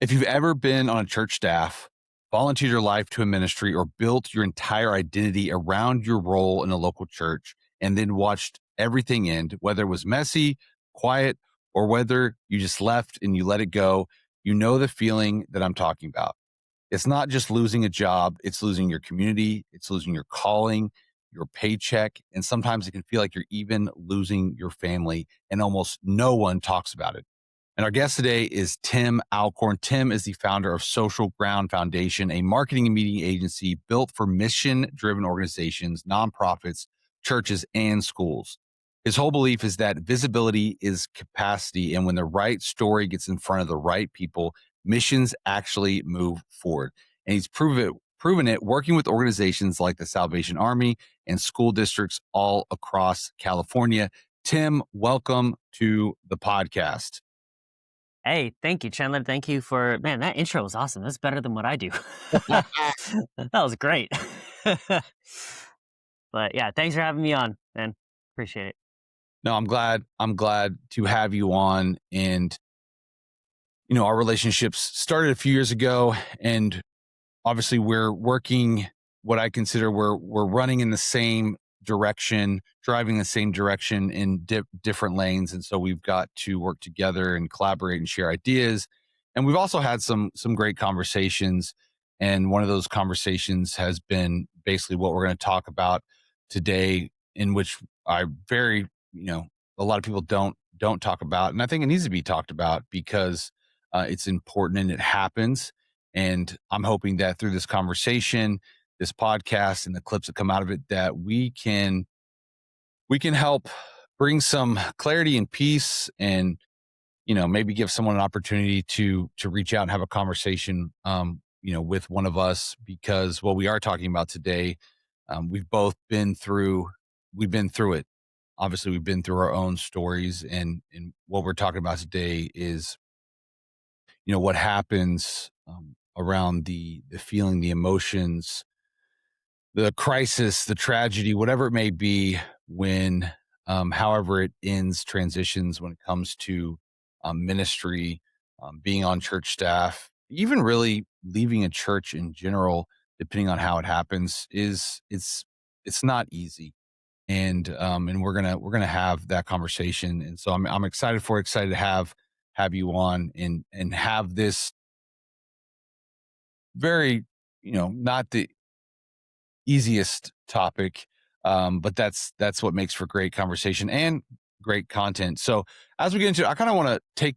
If you've ever been on a church staff, volunteered your life to a ministry, or built your entire identity around your role in a local church and then watched everything end, whether it was messy, quiet, or whether you just left and you let it go, you know the feeling that I'm talking about. It's not just losing a job, it's losing your community, it's losing your calling, your paycheck, and sometimes it can feel like you're even losing your family, and almost no one talks about it. And our guest today is Tim Alcorn. Tim is the founder of Social Ground Foundation, a marketing and media agency built for mission-driven organizations, nonprofits, churches, and schools. His whole belief is that visibility is capacity, and when the right story gets in front of the right people, missions actually move forward. And he's proven it working with organizations like the Salvation Army and school districts all across California. Tim, welcome to the podcast. Hey, thank you, Chandler. Thank you for, man, that intro was awesome. That's better than what I do. That was great. But yeah, thanks for having me on, man. Appreciate it. No, I'm glad to have you on. And, our relationships started a few years ago, and obviously we're working what I consider we're running in the same direction, driving the same direction in different lanes. And so we've got to work together and collaborate and share ideas. And we've also had some great conversations. And one of those conversations has been basically what we're going to talk about today, in which I a lot of people don't talk about. And I think it needs to be talked about because it's important and it happens. And I'm hoping that through this conversation, this podcast, and the clips that come out of it, that we can help bring some clarity and peace, and maybe give someone an opportunity to reach out and have a conversation with one of us, because what we are talking about today, we've both been through it. Obviously we've been through our own stories, and what we're talking about today is what happens around the feeling, the emotions, the crisis, the tragedy, whatever it may be, when however it ends, transitions when it comes to ministry, being on church staff, even really leaving a church in general, depending on how it happens, it's not easy. And we're gonna have that conversation. And so I'm excited to have you on and have this very, not the easiest topic, but that's what makes for great conversation and great content. So as we get into it, I kind of want to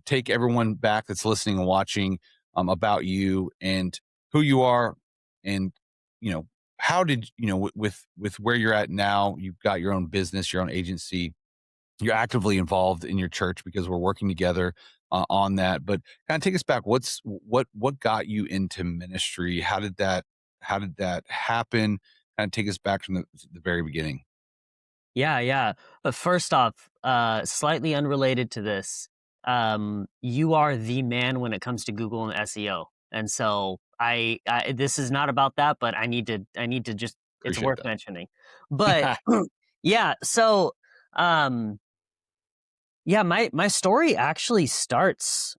take everyone back that's listening and watching, about you and who you are, and how did with where you're at now. You've got your own business, your own agency. You're actively involved in your church because we're working together on that. But kind of take us back. What got you into ministry? How did that happen? Kind of take us back from the very beginning. Yeah. But first off, slightly unrelated to this, you are the man when it comes to Google and SEO. And so I this is not about that, but I need to just, it's Appreciate worth mentioning. But that. yeah, so yeah, my story actually starts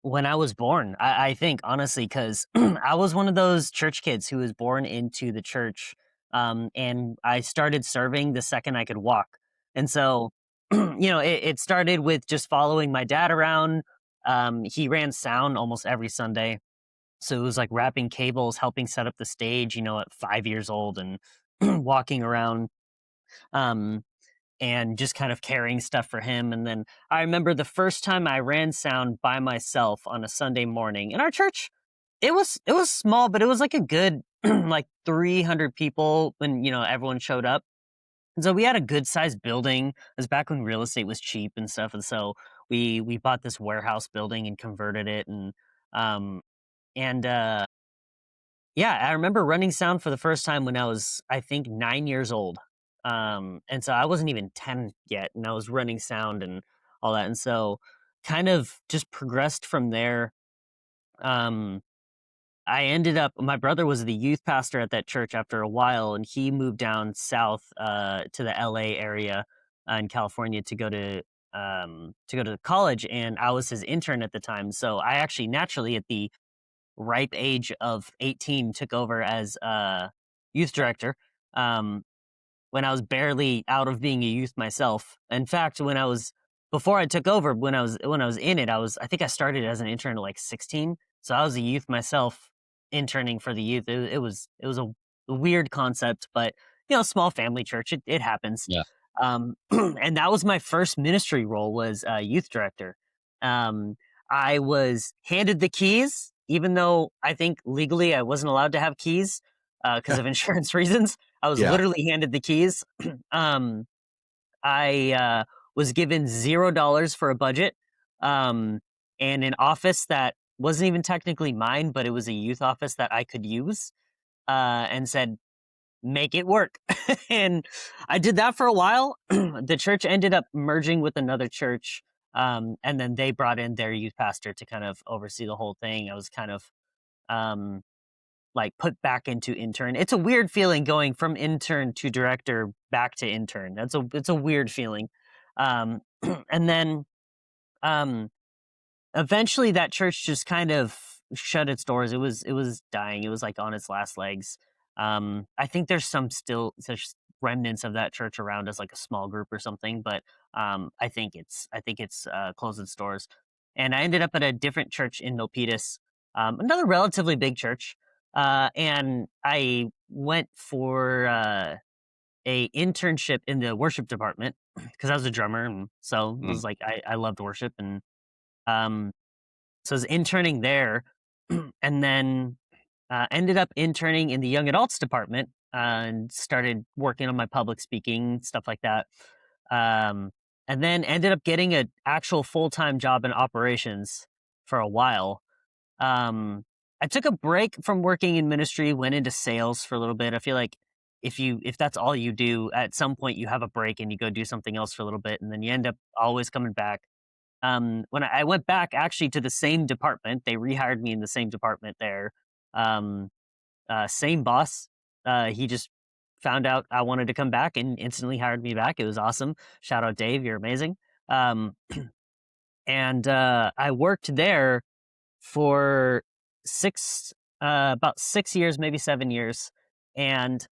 when I was born. I think honestly, because I was one of those church kids who was born into the church, and I started serving the second I could walk. And so, it started with just following my dad around. He ran sound almost every Sunday, so it was like wrapping cables, helping set up the stage. At 5 years old, and walking around. Um, and just kind of carrying stuff for him. And then I remember the first time I ran sound by myself on a Sunday morning in our church. It was small, but it was like a good like 300 people when everyone showed up. And so we had a good sized building. It was back when real estate was cheap and stuff. And so we bought this warehouse building and converted it. Um and yeah, I remember running sound for the first time when I was, I think, 9 years old. And so I wasn't even 10 yet, and I was running sound and all that. And so kind of just progressed from there. Um, I ended up, my brother was the youth pastor at that church after a while, and he moved down south to the LA area in California to go to to go to college, and I was his intern at the time. So I actually naturally, at the ripe age of 18, took over as youth director. Um, when I was barely out of being a youth myself. In fact, before I took over, when I was in it, I think I started as an intern at like 16. So I was a youth myself, interning for the youth. It was a weird concept, but small family church, it happens. Yeah. And that was my first ministry role, was youth director. Um, I was handed the keys, even though I think legally I wasn't allowed to have keys because of insurance reasons. I was Yeah. literally handed the keys. um, I was given $0 for a budget, and an office that wasn't even technically mine, but it was a youth office that I could use, and said, make it work. And I did that for a while. The church ended up merging with another church, and then they brought in their youth pastor to kind of oversee the whole thing. I was kind of um, like put back into intern. It's a weird feeling going from intern to director back to intern. It's a weird feeling. And then um, eventually that church just kind of shut its doors. It was dying. It was like on its last legs. I think there's there's remnants of that church around as like a small group or something, but I think it's closed its doors. And I ended up at a different church in Milpitas, another relatively big church. And I went for a internship in the worship department because I was a drummer, and so it Mm. was like I loved worship, and um, so I was interning there, and then ended up interning in the young adults department, and started working on my public speaking, stuff like that. Um, and then ended up getting an actual full time job in operations for a while. Um, I took a break from working in ministry, went into sales for a little bit. I feel like if that's all you do, at some point you have a break and you go do something else for a little bit, and then you end up always coming back. When I went back actually to the same department, they rehired me in the same department there. Um, Same boss. He just found out I wanted to come back and instantly hired me back. It was awesome. Shout out Dave, you're amazing. Um, and I worked there for about 6 years, maybe 7 years. And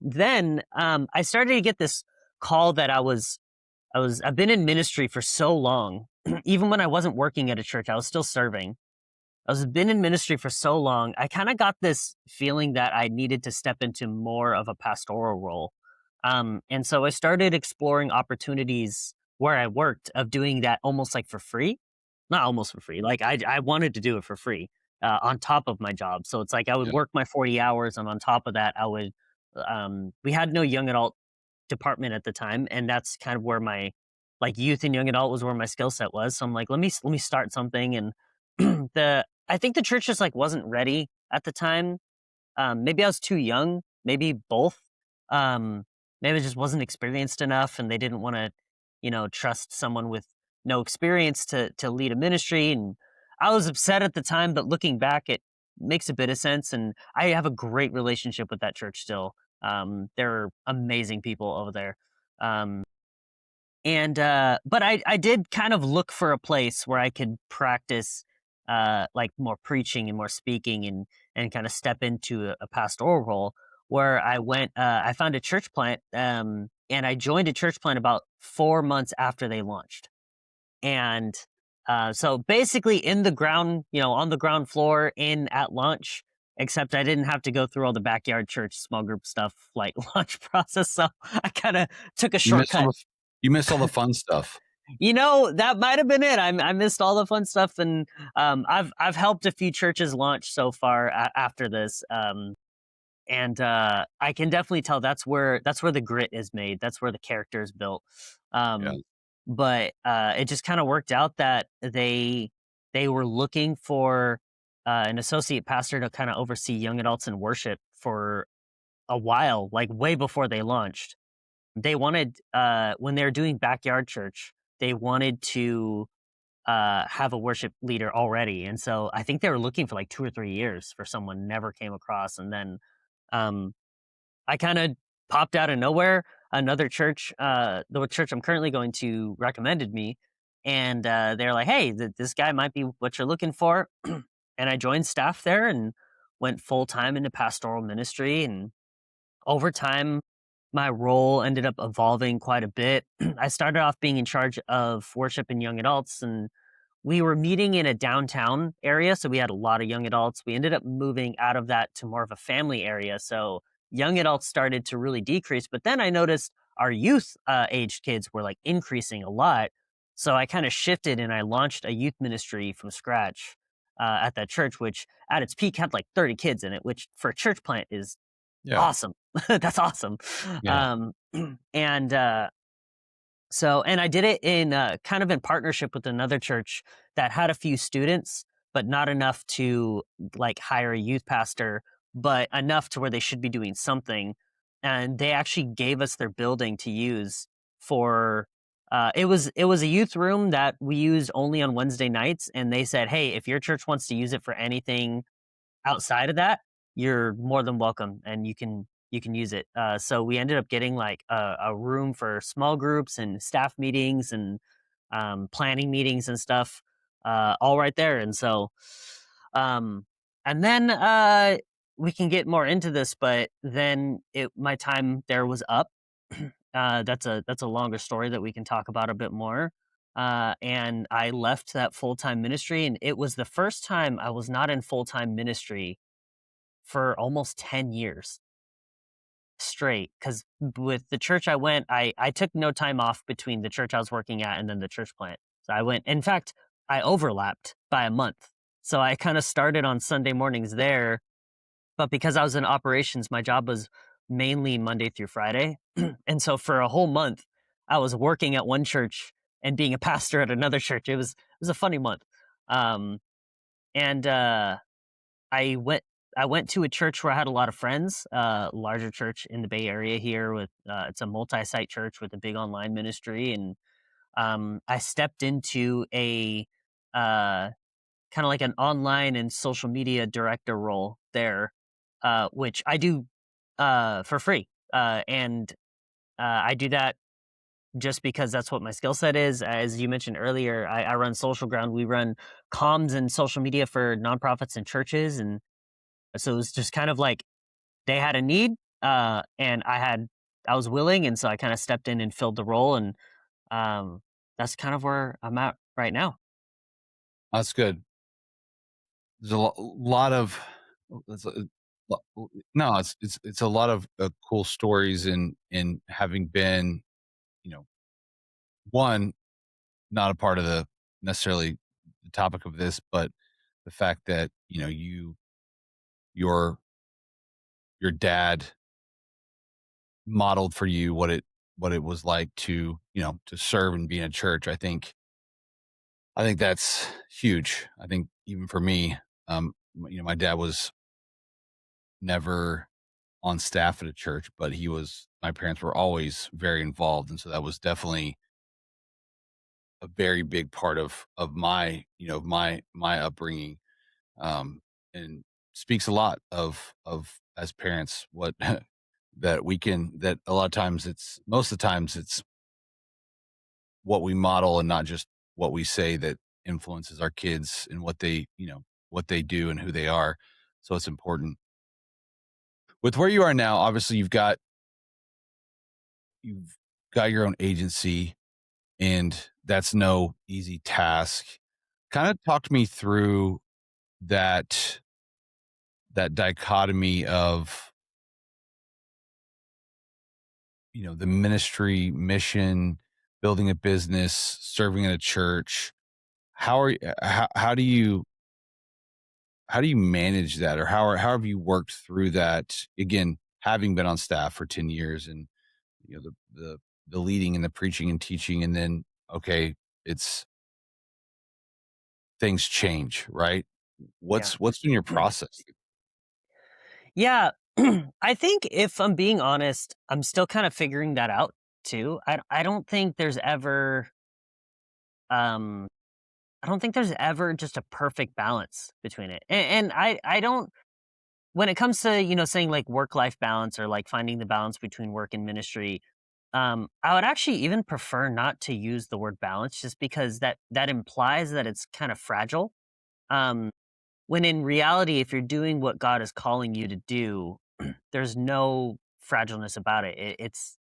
then I started to get this call that I've been in ministry for so long. Even when I wasn't working at a church, I was still serving. I was been in ministry for so long. I kind of got this feeling that I needed to step into more of a pastoral role. And so I started exploring opportunities where I worked of doing that almost like for free. Not almost for free. Like I wanted to do it for free on top of my job. So it's like I would Yeah. work my 40 hours, and on top of that, we had no young adult department at the time, and that's kind of where my like youth and young adult was where my skill set was. So I'm like, let me start something. And I think the church just like wasn't ready at the time. Maybe I was too young, maybe both. Um, Maybe I just wasn't experienced enough, and they didn't want to, trust someone with no experience to lead a ministry. And I was upset at the time, but looking back, it makes a bit of sense. And I have a great relationship with that church still. They're amazing people over there. Um, and but I did kind of look for a place where I could practice like more preaching and more speaking, and kind of step into a pastoral role, where I found a church plant, and I joined a church plant about 4 months after they launched. And so basically in the ground, on the ground floor in at launch, except I didn't have to go through all the backyard church small group stuff like launch process. So I kind of took a You missed all shortcut. the fun stuff. That might have been it. I missed all the fun stuff, and I've helped a few churches launch so far after this, and I can definitely tell that's where the grit is made. That's where the character is built. Yeah. Um, but it just kind of worked out that they were looking for an associate pastor to kind of oversee young adults in worship for a while, like way before they launched. They wanted when they were doing backyard church, they wanted to have a worship leader already, and so I think they were looking for like 2 or 3 years for someone, never came across. And then um, I kind of popped out of nowhere. Another church, the church I'm currently going to, recommended me, and they're like, "Hey, this guy might be what you're looking for." And I joined staff there and went full time into pastoral ministry. And over time, my role ended up evolving quite a bit. I started off being in charge of worship and young adults, and we were meeting in a downtown area, so we had a lot of young adults. We ended up moving out of that to more of a family area, so young adults started to really decrease. But then I noticed our youth aged kids were like increasing a lot. So I kind of shifted and I launched a youth ministry from scratch at that church, which at its peak had like 30 kids in it, which for a church plant is Yeah. awesome. That's awesome. Yeah. Um, and and I did it in kind of in partnership with another church that had a few students, but not enough to like hire a youth pastor, but enough to where they should be doing something. And they actually gave us their building to use for. It was a youth room that we used only on Wednesday nights, and they said, "Hey, if your church wants to use it for anything outside of that, you're more than welcome, and you can use it." So we ended up getting like a room for small groups and staff meetings and planning meetings and stuff, all right there. And so, um, and then we can get more into this, but then my time there was up. That's a longer story that we can talk about a bit more. And I left that full time ministry, and it was the first time I was not in full time ministry for almost 10 years straight. Because with the church I went, I took no time off between the church I was working at and then the church plant. So I went, in fact, I overlapped by a month. So I kind of started on Sunday mornings there, but because I was in operations, my job was mainly Monday through Friday. And so for a whole month, I was working at one church and being a pastor at another church. It was a funny month. Um, and I went to a church where I had a lot of friends, larger church in the Bay Area here with it's a multi-site church with a big online ministry. And I stepped into a kind of like an online and social media director role there, which I do for free. And I do that just because that's what my skill set is. As you mentioned earlier, I run Social Ground. We run comms and social media for nonprofits and churches. And so it was just kind of like they had a need, and I was willing, and so I kind of stepped in and filled the role. And that's kind of where I'm at right now. That's good. There's a lot of it's no, it's a lot of cool stories in having been, you know, one, not a part of the necessarily the topic of this, but the fact that, your your dad modeled for you what it was like to, to serve and be in a church. I think that's huge. I think even for me, my dad was never on staff at a church, but my parents were always very involved. And so that was definitely a very big part of my upbringing. And speaks a lot of as parents, what that a lot of times most of the times it's what we model and not just what we say that influences our kids and what they do and who they are. So it's important. With where you are now, obviously you've got your own agency, and that's no easy task. Kind of talk me through that that dichotomy of, the ministry mission, building a business, serving in a church. How do you manage that, or how have you worked through that? Again, having been on staff for 10 years, and the leading and the preaching and teaching, and then okay, it's things change, right? Yeah. What's been your process? Yeah. I think if I'm being honest, I'm still kind of figuring that out too. I don't think there's ever um I don't think there's ever just a perfect balance between it. And I don't when it comes to, saying like work life balance or like finding the balance between work and ministry, I would actually even prefer not to use the word balance just because that implies that it's kind of fragile. Um, when in reality, if you're doing what God is calling you to do, there's no fragileness about it. It's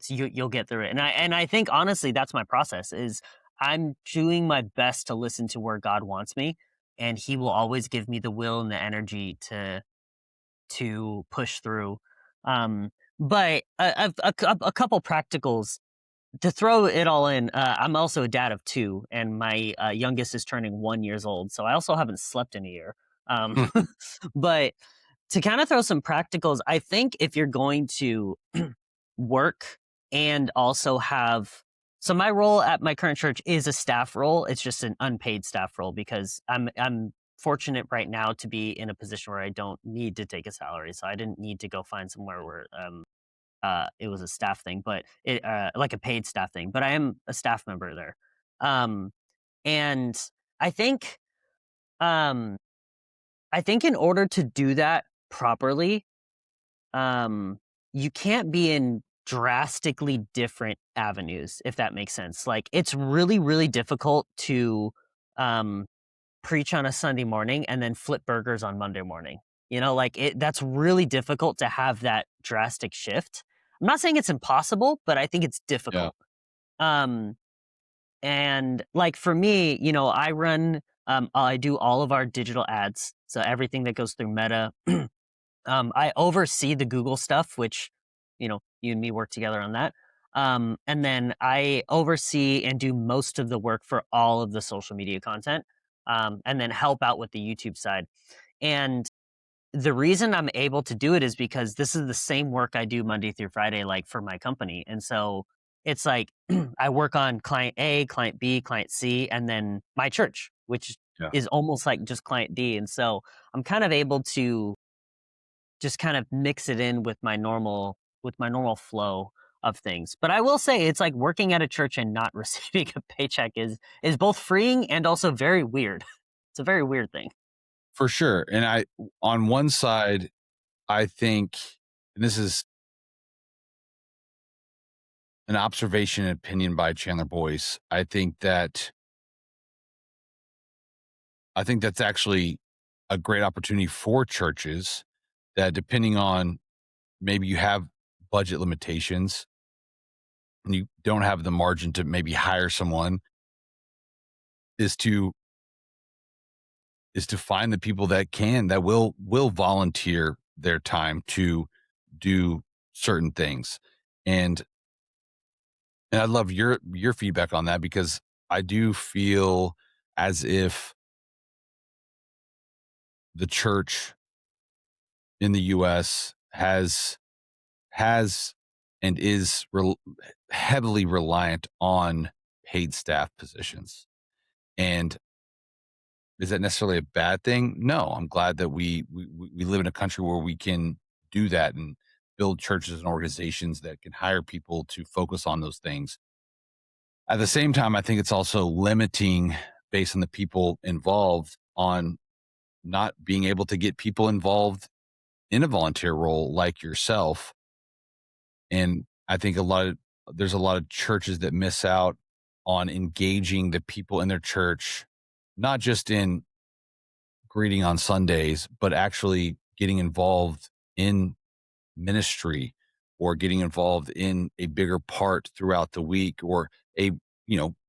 you'll get through it. And I think honestly that's my process is I'm doing my best to listen to where God wants me, and he will always give me the will and the energy to push through. Um, but a couple practicals to throw it all in. I'm also a dad of two, and my youngest is turning 1 years old, so I also haven't slept in a year. Um, but to kind of throw some practicals, I think if you're going to work and also have so my role at my current church is a staff role. It's just an unpaid staff role because I'm fortunate right now to be in a position where I don't need to take a salary. So I didn't need to go find somewhere where it was a staff thing, but it like a paid staff thing. But I am a staff member there. Um and I think um I think in order to do that properly, um, you can't be in drastically different avenues, if that makes sense. Like it's really, really difficult to um, preach on a Sunday morning and then flip burgers on Monday morning. Like that's really difficult to have that drastic shift. I'm not saying it's impossible, but I think it's Yeah. difficult. Um, and like for me, I do all of our digital ads. So everything that goes through Meta. I oversee the Google stuff, which, you and me work together on that. And then I oversee and do most of the work for all of the social media content, and then help out with the YouTube side. And the reason I'm able to do it is because this is the same work I do Monday through Friday, like for my company. And so it's like I work on client A, client B, client C, and then my church, which Yeah. is almost like just client D. And so I'm kind of able to just kind of mix it in with my normal flow of things. But I will say it's like working at a church and not receiving a paycheck is both freeing and also very weird. It's a very weird thing. For sure. And on one side, I think, and this is an observation and opinion by Chandler Boyce. I think that's actually a great opportunity for churches that, depending on, maybe you have budget limitations and you don't have the margin to maybe hire someone, is to find the people that will volunteer their time to do certain things. And I'd love your feedback on that, because I do feel as if the church in the US has and is heavily reliant on paid staff positions. And is that necessarily a bad thing? No, I'm glad that we live in a country where we can do that and build churches and organizations that can hire people to focus on those things. At the same time, I think it's also limiting, based on the people involved, on not being able to get people involved in a volunteer role like yourself. And I think there's a lot of churches that miss out on engaging the people in their church, not just in greeting on Sundays, but actually getting involved in ministry, or getting involved in a bigger part throughout the week, or a,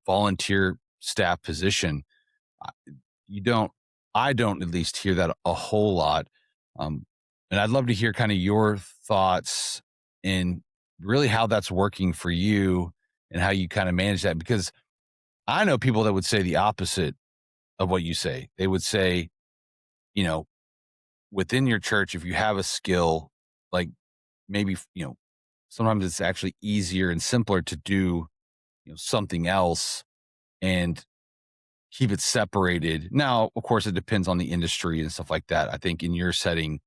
volunteer staff position. I- You don't, I don't at least hear that a whole lot. And I'd love to hear kind of your thoughts in really how that's working for you and how you kind of manage that, because I know people that would say the opposite of what you say. They would say, you know, within your church, if you have a skill, like, maybe, sometimes it's actually easier and simpler to do, something else, and keep it separated. Now, of course, it depends on the industry and stuff like that. I think in your setting,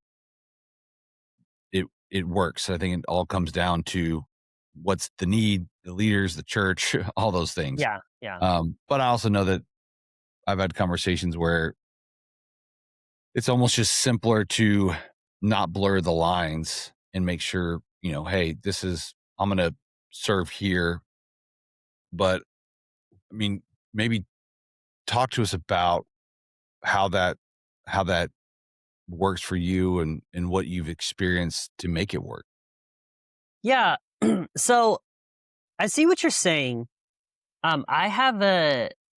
it works. I think it all comes down to what's the need, the leaders, the church, all those things. Yeah, yeah. But I also know that I've had conversations where it's almost just simpler to not blur the lines and make sure, hey, I'm going to serve here. But I mean, maybe talk to us about how that works for you and what you've experienced to make it work. Yeah. So I see what you're saying. I have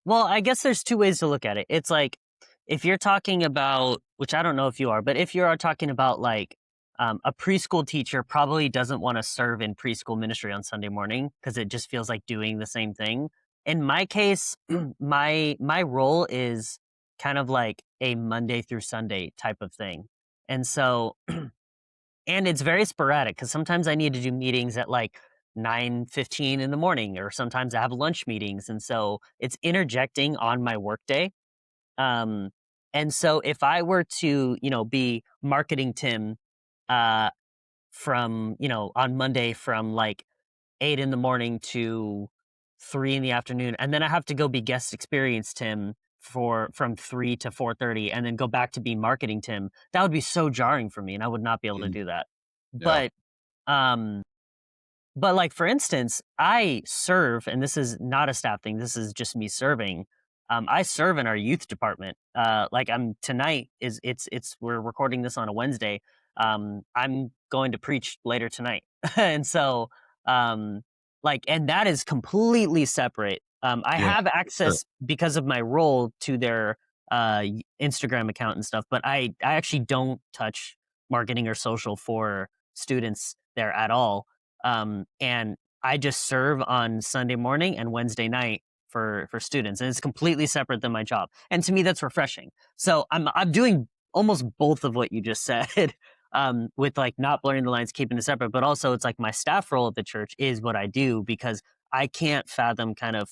well, I guess there's two ways to look at it. It's like, if you're talking about, which I don't know if you are, but if you are talking about like, a preschool teacher probably doesn't want to serve in preschool ministry on Sunday morning because it just feels like doing the same thing. In my case, my role is kind of like a Monday through Sunday type of thing. And so, and it's very sporadic because sometimes I need to do meetings at like 9:15 in the morning, or sometimes I have lunch meetings. And so it's interjecting on my workday. Um, and so if I were to, be marketing Tim, uh, from, on Monday from like 8 in the morning to 3 in the afternoon, and then I have to go be guest experience Tim from 3 to 4:30, and then go back to be marketing Tim, that would be so jarring for me, and I would not be able to Mm, do that. yeah. But um, but like for instance, I serve, and this is not a staff thing. This is just me serving. I serve in our youth department. Like I'm tonight is it's we're recording this on a Wednesday. I'm going to preach later tonight, and so um, and that is completely separate. I Yeah. have Sure. access because of my role to their Instagram account and stuff, but I actually don't touch marketing or social for students there at all. And I just serve on Sunday morning and Wednesday night for students, and it's completely separate than my job. And to me, that's refreshing. So I'm doing almost both of what you just said, with like not blurring the lines, keeping it separate. But also, it's like my staff role at the church is what I do because I can't fathom kind of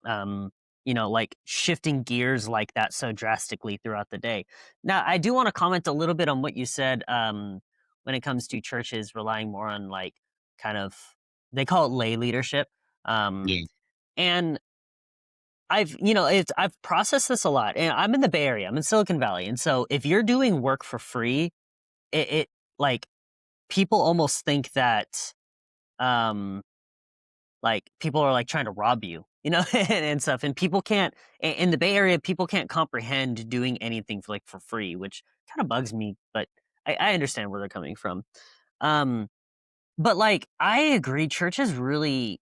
um, like shifting gears like that so drastically throughout the day. Now, I do want to comment a little bit on what you said, when it comes to churches relying more on like kind of, they call it lay leadership. Um, Yeah. and I've processed this a lot, and I'm in the Bay Area, I'm in Silicon Valley. And so if you're doing work for free, it like people almost think that, um, like people are like trying to rob you, and stuff. And people can't in the Bay Area, people can't comprehend doing anything for free, which kind of bugs me. But I understand where they're coming from. Um, but like I agree, churches really.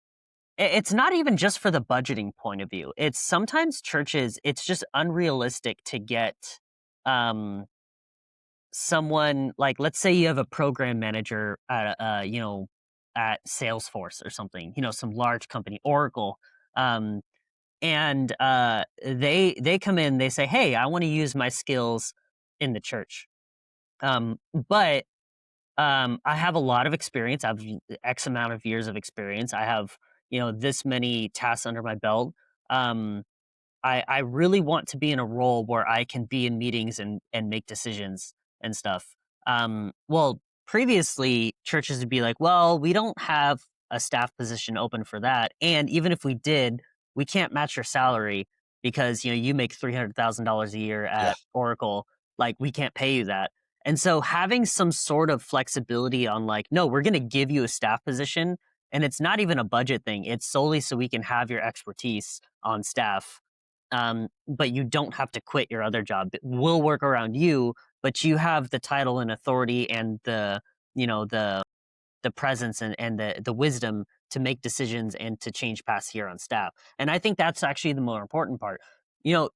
It's not even just for the budgeting point of view. It's sometimes churches. It's just unrealistic to get um someone, like, let's say you have a program manager at at Salesforce or something, some large company, Oracle. um and they come in, they say, hey, I want to use my skills in the church, but I have a lot of experience. I have X amount of years of experience. I have, this many tasks under my belt. um I really want to be in a role where I can be in meetings and make decisions and stuff. Well, previously churches would be like, well, we don't have a staff position open for that, and even if we did, we can't match your salary because you make $300,000 a year Yeah. at Oracle. Like we can't pay you that. And so having some sort of flexibility on like, no, we're going to give you a staff position, and it's not even a budget thing. It's solely so we can have your expertise on staff, but you don't have to quit your other job. We'll work around you, but you have the title and authority and you know, the presence and the wisdom to make decisions and to change paths here on staff. And I think that's actually the more important part.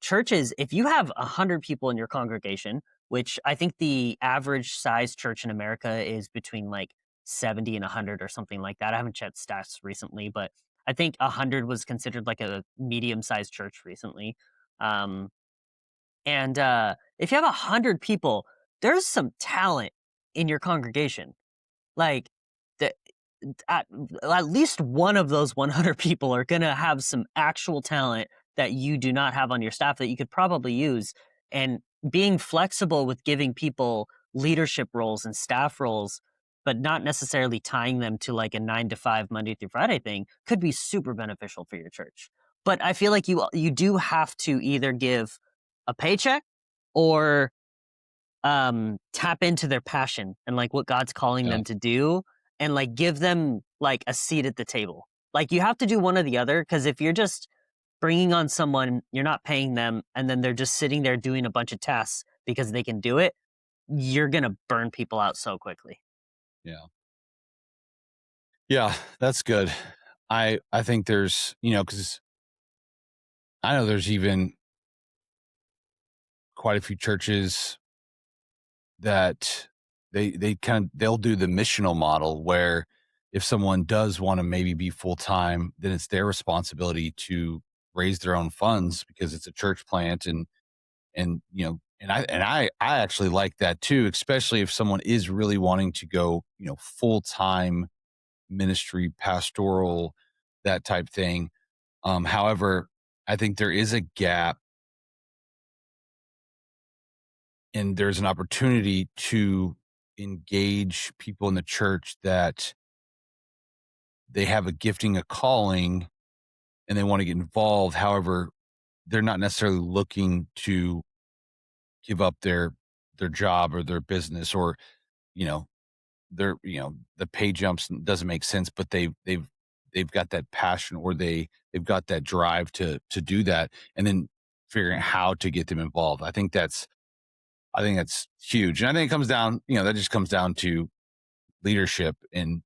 Churches, if you have 100 people in your congregation, which I think the average size church in America is between like 70 and 100 or something like that. I haven't checked stats recently, but I think 100 was considered like a medium sized church recently. Um, and if you have 100 people, there's some talent in your congregation. Like, the, at, at least one of those 100 people are going to have some actual talent that you do not have on your staff that you could probably use. And being flexible with giving people leadership roles and staff roles, but not necessarily tying them to like a 9 to 5 Monday through Friday thing, could be super beneficial for your church. But I feel like you do have to either give a paycheck or tap into their passion and like what God's calling Yeah. them to do. and like give them like a seat at the table. Like you have to do one or the other, because if you're just bringing on someone, you're not paying them, and then they're just sitting there doing a bunch of tasks because they can do it, you're going to burn people out so quickly. Yeah. Yeah, that's good. I think there's, cuz I know there's even quite a few churches that they'll do the missional model where if someone does want to maybe be full time, then it's their responsibility to raise their own funds because it's a church plant and I actually like that too, especially if someone is really wanting to go, full time ministry, pastoral, that type thing. However, I think there is a gap and there's an opportunity to engage people in the church that they have a gifting, a calling, and they want to get involved. However, they're not necessarily looking to give up their job or their business or, you know, the pay jumps doesn't make sense, but they've got that passion or they've got that drive to do that and then figuring out how to get them involved. I think that's huge. And I think it comes down, that just comes down to leadership and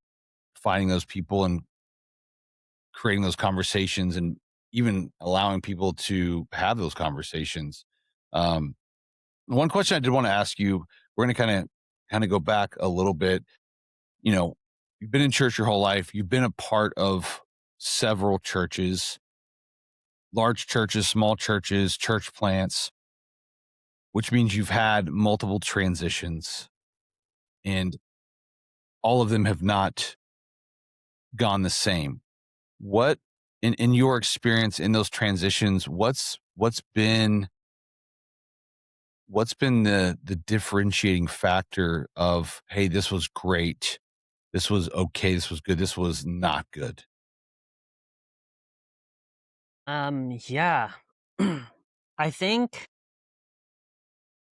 finding those people and creating those conversations and even allowing people to have those conversations. Um, One question I did want to ask you, we're going to kind of go back a little bit. You know, you've been in church your whole life. You've been a part of several churches, large churches, small churches, church plants, which means you've had multiple transitions and all of them have not gone the same. What in your experience in those transitions, what's been the differentiating factor of, hey, this was great, this was okay, this was good, this was not good? Yeah. I think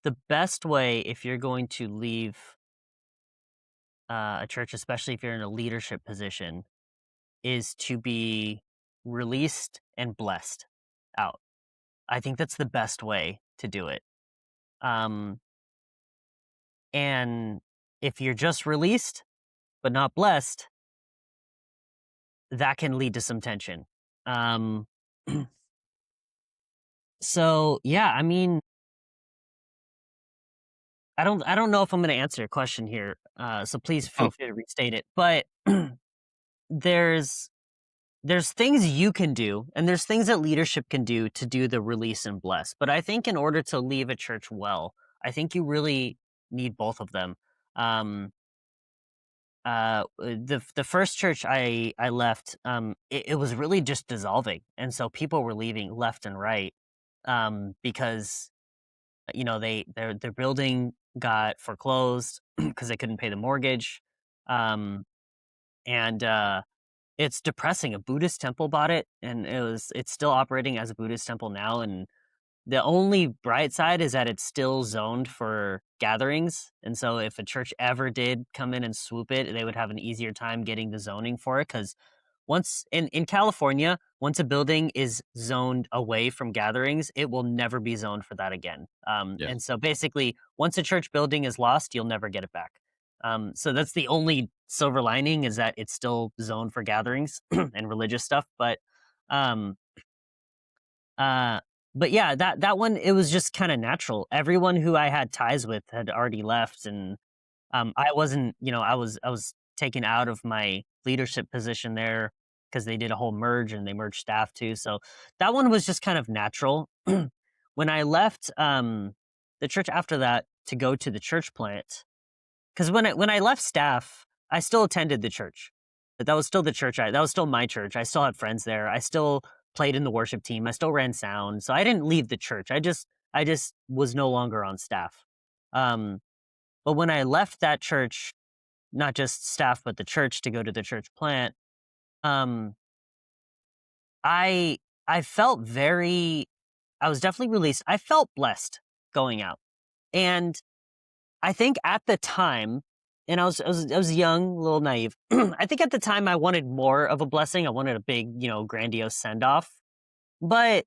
the best way, if you're going to leave a church, especially if you're in a leadership position, is to be released and blessed out. I think that's the best way to do it. Um, and if you're just released but not blessed, that can lead to some tension. Um, so yeah, I mean, I don't know if I'm going to answer your question here. So please Oh, feel free to restate it. But there's there's things you can do, and there's things that leadership can do to do the release and bless. But I think in order to leave a church well, I think you really need both of them. Um, the first church I left, it was really just dissolving, and so people were leaving left and right, because their building got foreclosed because they couldn't pay the mortgage, um, and it's depressing. A Buddhist temple bought it, and it's still operating as a Buddhist temple now, and the only bright side is that it's still zoned for gatherings, and so if a church ever did come in and swoop it, they would have an easier time getting the zoning for it. Because once in California, once a building is zoned away from gatherings, it will never be zoned for that again. yeah. And so basically, once a church building is lost, you'll never get it back. So that's the only silver lining, is that it's still zoned for gatherings and religious stuff. Um, uh, but yeah, that one, it was just kind of natural. Everyone who I had ties with had already left, and I wasn't, I was taken out of my leadership position there because they did a whole merge and they merged staff too. So that one was just kind of natural. When I left the church after that to go to the church plant, because when I left staff, I still attended the church. But that was still the church. That was still my church. I still had friends there. I still played in the worship team. I still ran sound. So I didn't leave the church. I just was no longer on staff. Um, but when I left that church, not just staff but the church, to go to the church plant, um, I I felt very. I was definitely released. I felt blessed going out, and I think at the time and I was young, a little naive. I think at the time I wanted more of a blessing. I wanted a big, grandiose send off. But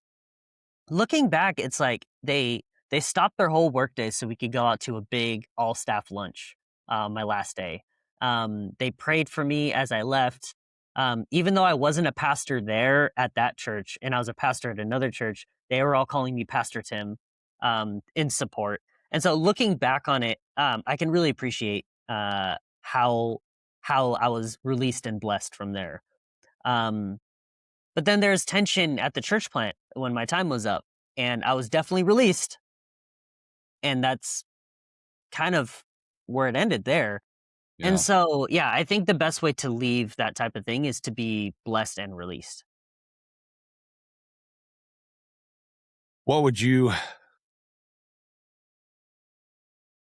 looking back, it's like they stopped their whole workday so we could go out to a big all staff lunch. My last day, they prayed for me as I left. Even though I wasn't a pastor there at that church, and I was a pastor at another church, they were all calling me Pastor Tim, in support. And so, looking back on it, I can really appreciate how I was released and blessed from there. Um, but then there's tension at the church plant when my time was up, and I was definitely released, and that's kind of where it ended there. And Yeah. so, yeah, I think the best way to leave that type of thing is to be blessed and released. What would you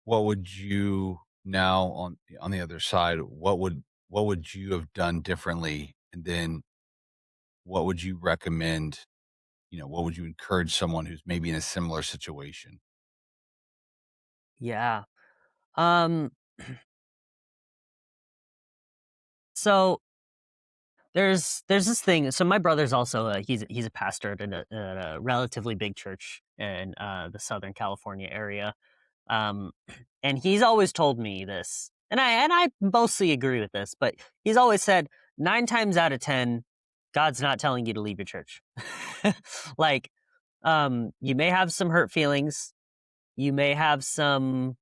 what would you now on the other side, what would you have done differently? And then what would you recommend, what would you encourage someone who's maybe in a similar situation? Yeah. Um so there's this thing. So my brother's also he's a pastor at a relatively big church in the Southern California area. Um, and he's always told me this, and I mostly agree with this, but he's always said 9 times out of 10, God's not telling you to leave your church. Like, you may have some hurt feelings, you may have some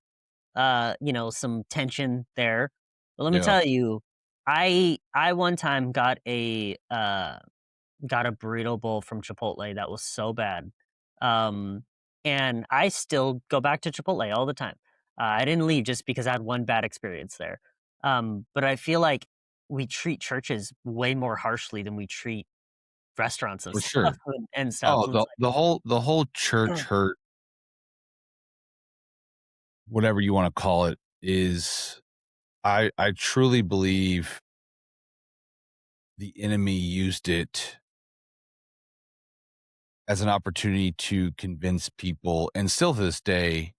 tension there, but let me Yeah, tell you, I one time got a burrito bowl from Chipotle that was so bad. Um, and I still go back to Chipotle all the time. I didn't leave just because I had one bad experience there. But I feel like we treat churches way more harshly than we treat restaurants and for stuff sure. and stuff. Oh, And it's the whole church like, hurt, whatever you want to call it, is I truly believe the enemy used it as an opportunity to convince people, and still to this day,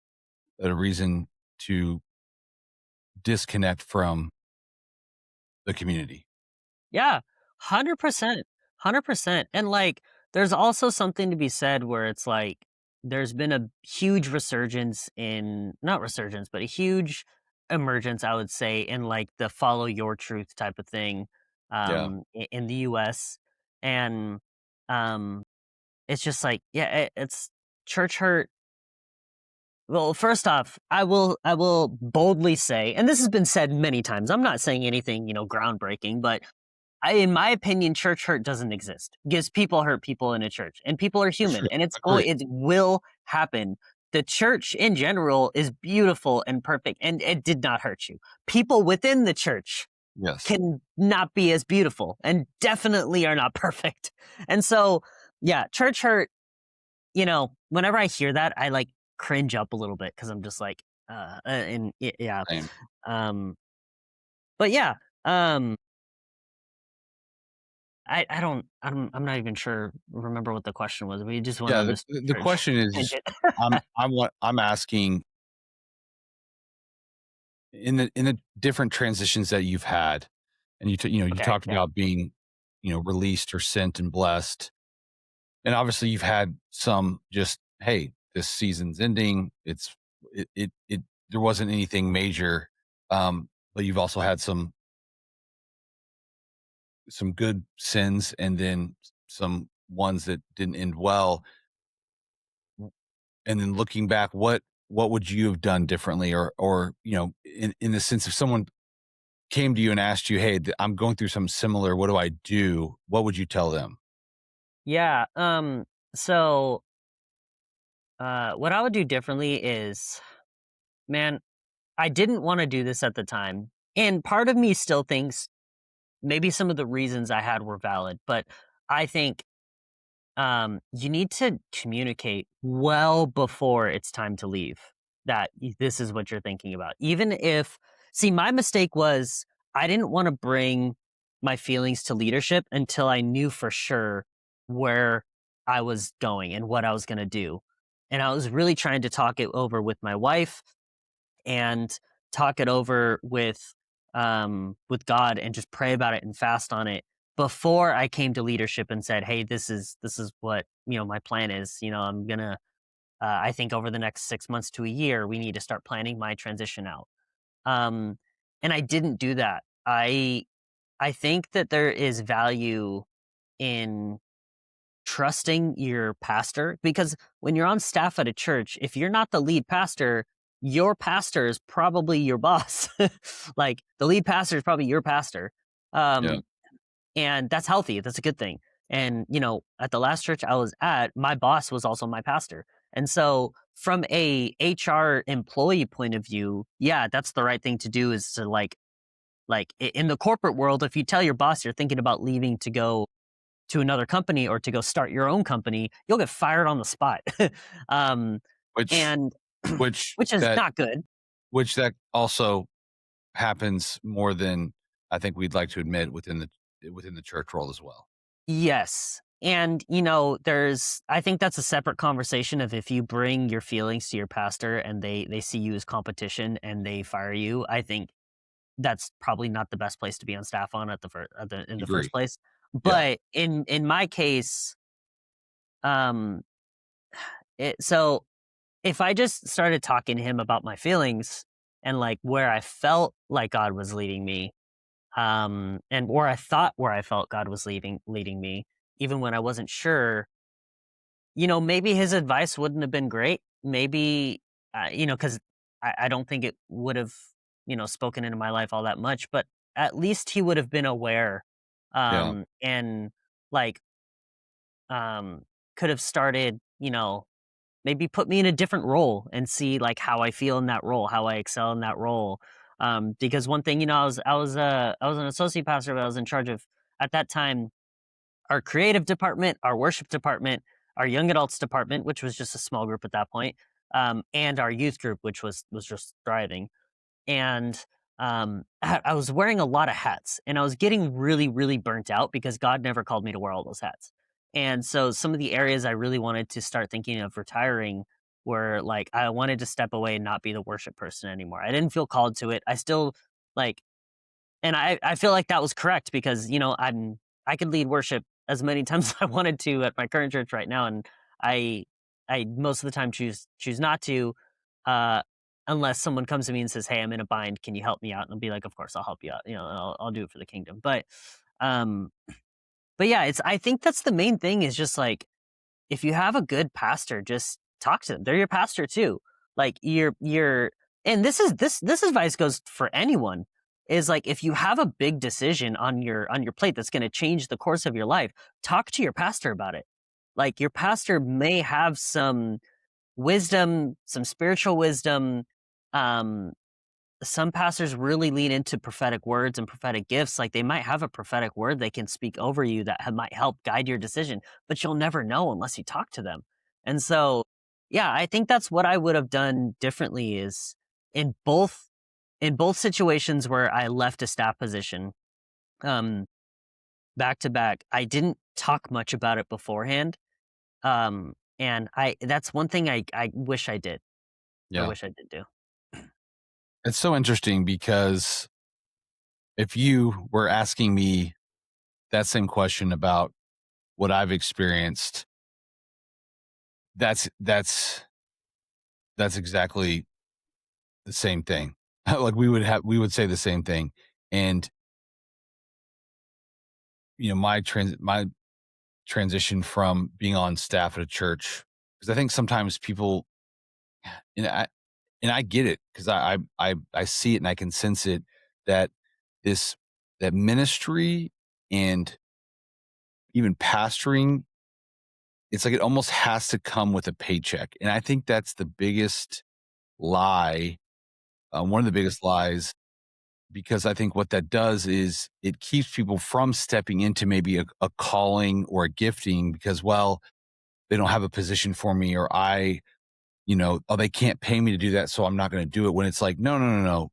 a reason to disconnect from the community. yeah, 100%, 100%. And like, there's also something to be said where it's like, there's been a huge resurgence in, not resurgence, but a huge emergence, I would say, in like the follow your truth type of thing, Yeah, in the US. And, um, it's just like, yeah, it's church hurt. Well, first off, I will boldly say, and this has been said many times. I'm not saying anything, groundbreaking, but in my opinion, church hurt doesn't exist because people hurt people in a church, and people are for human, sure. and Agree. it will happen. The church in general is beautiful and perfect, and it did not hurt you. People within the church Yes. can not be as beautiful and definitely are not perfect. And so, yeah, church hurt. Whenever I hear that, I like cringe up a little bit because I'm just like, yeah. Same. Um, but yeah, um, I'm not even sure remember what the question was. We just went Yeah, on this the church question is, tangent. I'm asking, in the different transitions that you've had, and you Okay, talked yeah. about being, released or sent and blessed. And obviously you've had some just, hey, this season's ending. It there wasn't anything major. But you've also had some good sins, and then some ones that didn't end well. And then looking back, what would you have done differently? Or, in the sense, if someone came to you and asked you, hey, I'm going through something similar, what do I do? What would you tell them? Yeah, so, what I would do differently is, man, I didn't wanna do this at the time, and part of me still thinks maybe some of the reasons I had were valid, but I think you need to communicate well before it's time to leave that this is what you're thinking about. Even if, see, my mistake was I didn't want to bring my feelings to leadership until I knew for sure where I was going and what I was going to do. And I was really trying to talk it over with my wife. And talk it over with God and just pray about it and fast on it before I came to leadership and said, "Hey, this is what, my plan is. I'm gonna I think over the next 6 months to a year, we need to start planning my transition out." Um, and I didn't do that. I think that there is value in trusting your pastor, because when you're on staff at a church, if you're not the lead pastor, your pastor is probably your boss. Like, the lead pastor is probably your pastor. Yeah. Um, and that's healthy. That's a good thing. And, at the last church I was at, my boss was also my pastor. And so from a HR employee point of view, yeah, that's the right thing to do, is to in the corporate world, if you tell your boss you're thinking about leaving to go to another company or to go start your own company, you'll get fired on the spot. um, Which and which which is that not good. that also happens more than I think we'd like to admit within the church world as well. Yes. And, I think that's a separate conversation of if you bring your feelings to your pastor and they see you as competition and they fire you. I think that's probably not the best place to be on staff on in the first Agree. place. Yeah. But in my case, um, so if I just started talking to him about my feelings and like where I felt like God was leading me, and where I felt God was leading me, even when I wasn't sure, maybe his advice wouldn't have been great. Maybe, because I don't think it would have, spoken into my life all that much, but at least he would have been aware, Yeah. and like, um, could have started, maybe put me in a different role and see like how I feel in that role, how I excel in that role. Because one thing, I was an associate pastor, but I was in charge of, at that time, our creative department, our worship department, our young adults department, which was just a small group at that point, and our youth group, which was just thriving. And I was wearing a lot of hats, and I was getting really, really burnt out because God never called me to wear all those hats. And so some of the areas I really wanted to start thinking of retiring were like, I wanted to step away and not be the worship person anymore. I didn't feel called to it. I still like, and I feel like that was correct because, I could lead worship as many times as I wanted to at my current church right now, and I I most of the time choose not to, uh, unless someone comes to me and says, "Hey, I'm in a bind. Can you help me out?" And I'll be like, "Of course, I'll help you out. I'll do it for the kingdom." Um, but yeah, I think that's the main thing, is just like, if you have a good pastor, just talk to them. They're your pastor too. Like, and this advice goes for anyone, is like, if you have a big decision on your plate that's going to change the course of your life, talk to your pastor about it. Like, your pastor may have some wisdom, some spiritual wisdom. Um, some pastors really lean into prophetic words and prophetic gifts. Like, they might have a prophetic word they can speak over you that might help guide your decision, but you'll never know unless you talk to them. And so, yeah, I think that's what I would have done differently, is in both situations where I left a staff position, um, back to back, I didn't talk much about it beforehand. And that's one thing I wish I did. I Yeah. wish I did do. It's so interesting because if you were asking me that same question about what I've experienced, that's that's that's exactly the same thing. Like, we would say the same thing. And my transition from being on staff at a church, because I think sometimes people, and I get it, because I see it and I can sense it, that this that ministry and even pastoring, it's like it almost has to come with a paycheck. And I think that's the biggest lie, one of the biggest lies, because I think what that does is it keeps people from stepping into maybe a calling or a gifting, because, well, they don't have a position for me, or oh, they can't pay me to do that, so I'm not going to do it. When it's like, no, no, no, no.